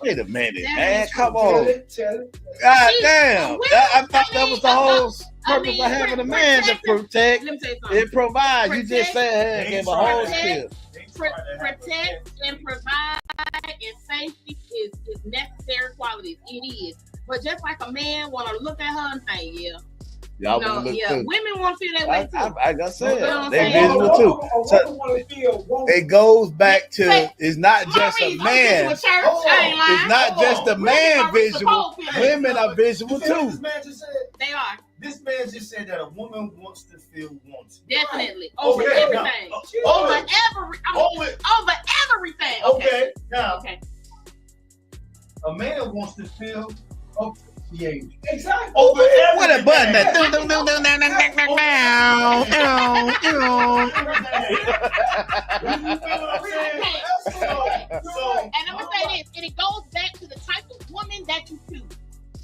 Wait a minute, That man. is Come true. on. Tell it. God See, damn. women- I thought I that mean, was the whole I purpose mean, of having a man to protect Let me tell you something. and provide. You just Protect- said, hey, give a whole skill. Protect and provide and safety is necessary qualities. It is. But just like a man want to look at her and say, yeah, Y'all you know, want to look yeah, too. women want to feel that way too. I got said, You know what I'm they saying? visual too. It goes back to Say- it's not just a Maurice, I'm man. to a church. I ain't lying. It's not just a man Maurice visual. supposed to. Women are visual You see what too. this man just said? They are. This man just said that a woman wants to feel wanted. Definitely. Over Okay, everything. now, Over okay, over everything. okay, now Okay. a man wants to feel appreciated. Exactly. Over everything. What a button that You feel what I'm saying? So, And I'm gonna say this, and it goes back to the type of woman that you choose.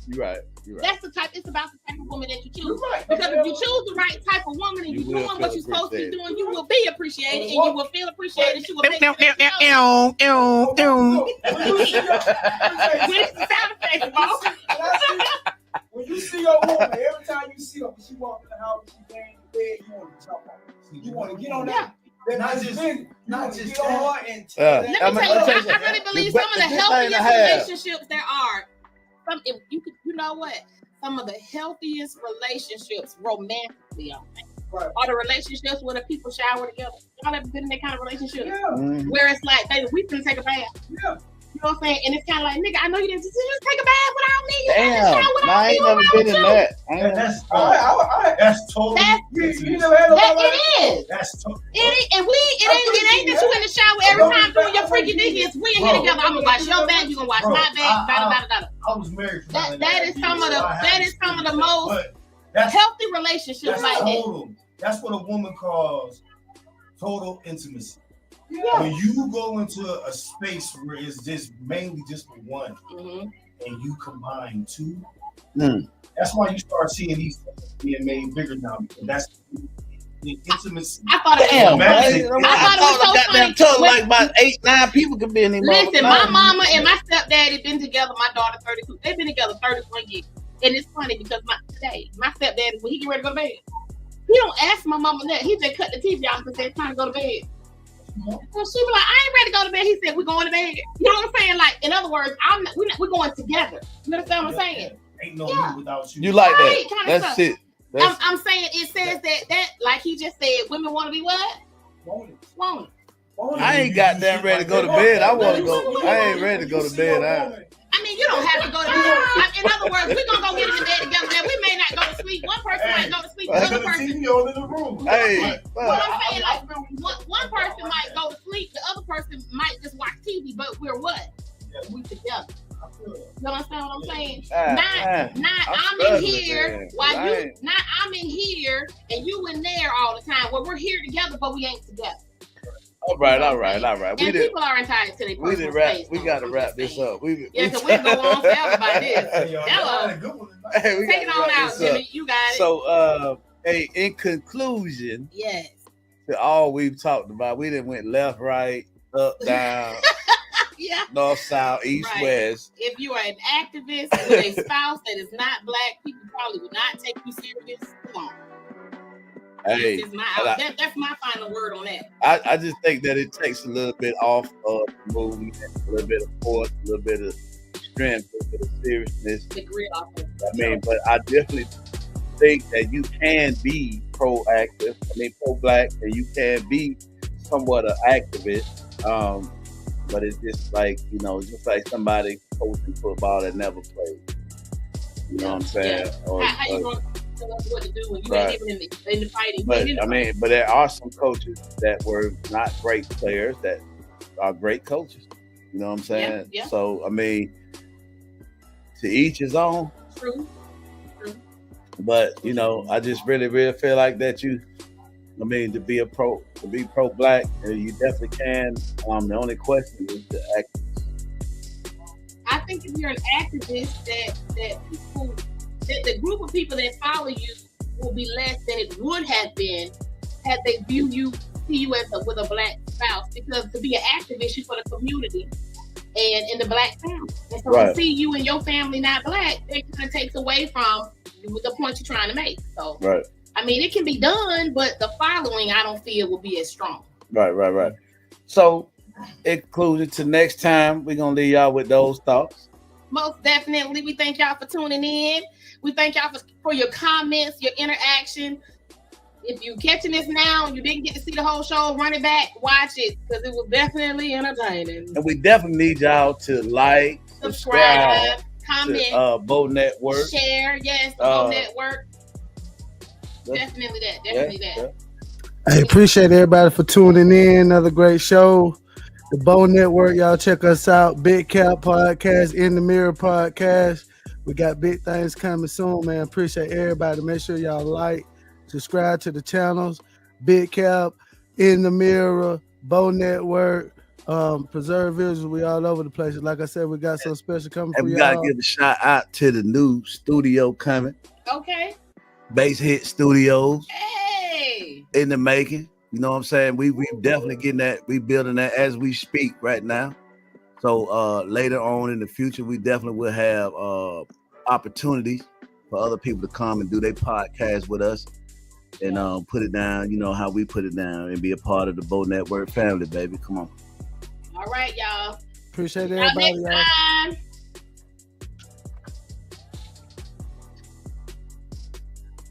You're right. That's the type. It's about the type of woman that you choose. You're right. Because if you choose the right type of woman and You you're will doing what feel you're supposed to be appreciated. doing, you will be appreciated and you will feel appreciated. You will make When you see your woman, every time you see her, she walk in the house, she laying in the bed, you want to jump on her. You want to get on that. Not just get on her and Let me I'm tell you, gonna tell you I really believe the some of the best thing I healthiest have. relationships there are. If you know what? Some of the healthiest relationships romantically, I think, Right. are the relationships where the people shower together. Y'all ever been in that kind of relationship? Yeah. Mhm. Where it's like, baby, we can take a bath. Yeah. You know what I'm saying? And it's kind of like, nigga, I know you didn't just take a bath without me. Damn, I ain't never been in that. That's totally. You never had nobody like It is. That's totally. It ain't that you in the shower every time doing your freaky niggas. We in here together. I'm gonna wash your bag. You gonna wash my bag. I was married. That is some of the most healthy relationships like that. That's what a woman calls total intimacy. Yeah. When you go into a space where it's just mainly just for one, and you combine two, that's why you start seeing these things being made bigger now, because that's the intimacy. I thought it was so funny. Told like about 8-9 people could be in there. Listen, my mama and my stepdaddy been together. My daughter 32. They've been together 31 years, and it's funny because my stepdaddy, when he get ready to go to bed, he don't ask my mama that. He just cut the TV off and said, "Time to go to bed." So she be like, "I ain't ready to go to bed." He said, "We're going to bed." You know what I'm saying? Like, in other words, we're going together. You understand what I'm saying? Ain't no me without you. You like Right, that? That's it. I'm saying it says that like he just said, women want to be what? Want it. I ain't goddamn ready to go to bed. I want to go. I ain't ready to go to bed. I mean, you don't have to go to bed. In other words, we're gonna go get in the bed together. Now, we may not go to sleep. One person might go to sleep. The other person. In the room. Hey, What I'm saying, like, one person might go to sleep. The other person might just watch TV. But we're what? We together. You understand what I'm saying? I'm in here while you. Not I'm in here and you in there all the time. Well, we're here together, but we ain't together. All right. And people are entitled to their personal space. We got to wrap this up. So we can go on forever about this. Hello. Take it on out, Jimmy. You got it. So, in conclusion, yes, to all we've talked about, we done went left, right, up, down, north, south, east, west. If you are an activist with a spouse that is not black, people probably would not take you serious. Come on. Hey, that's my final word on that. I just think that it takes a little bit off of the movement, a little bit of force, a little bit of strength, a little bit of seriousness. The grit off of it. I mean, but I definitely think that you can be pro-black, and you can be somewhat an activist. But it's just like, just like somebody coaching football that never played. You know what I'm saying? Yeah. How you going to tell us what to do when you ain't even in the fighting? But there are some coaches that were not great players that are great coaches. You know what I'm saying? Yeah. So, I mean, to each his own. True. But, I just really, really feel like that to be pro-black, you definitely can. The only question is the activist. I think if you're an activist, that people, the group of people that follow you will be less than it would have been had they see you as with a black spouse. Because to be an activist, you're for the community and in the black family. And so to see you and your family not black, it kind of takes away from the point you're trying to make. So, I mean, it can be done, but the following, I don't feel will be as strong. Right. So, in conclusion, to next time, we're going to leave y'all with those thoughts. Most definitely. We thank y'all for tuning in. We thank y'all for your comments, your interaction. If you're catching this now and you didn't get to see the whole show, run it back, watch it, because it was definitely entertaining. And we definitely need y'all to like, subscribe, comment, to Bo Network, share. Yes, the Bo Network. Definitely that. I appreciate everybody for tuning in. Another great show. The Bo Network, y'all check us out. Big Cap Podcast, In the Mirror Podcast. We got big things coming soon, man. Appreciate everybody. Make sure y'all like, subscribe to the channels. Big Cap, In the Mirror, Bo Network, Preserve Visuals. We all over the place. Like I said, we got something special coming for y'all. And we gotta give a shout out to the new studio coming. Okay. Bass Hit Studios. Hey. In the making. You know what I'm saying? We definitely getting that. We building that as we speak right now. So later on in the future, we definitely will have opportunities for other people to come and do their podcast with us and put it down, how we put it down, and be a part of the Bo Network family, baby. Come on. All right, y'all. Appreciate everybody, y'all. Next time.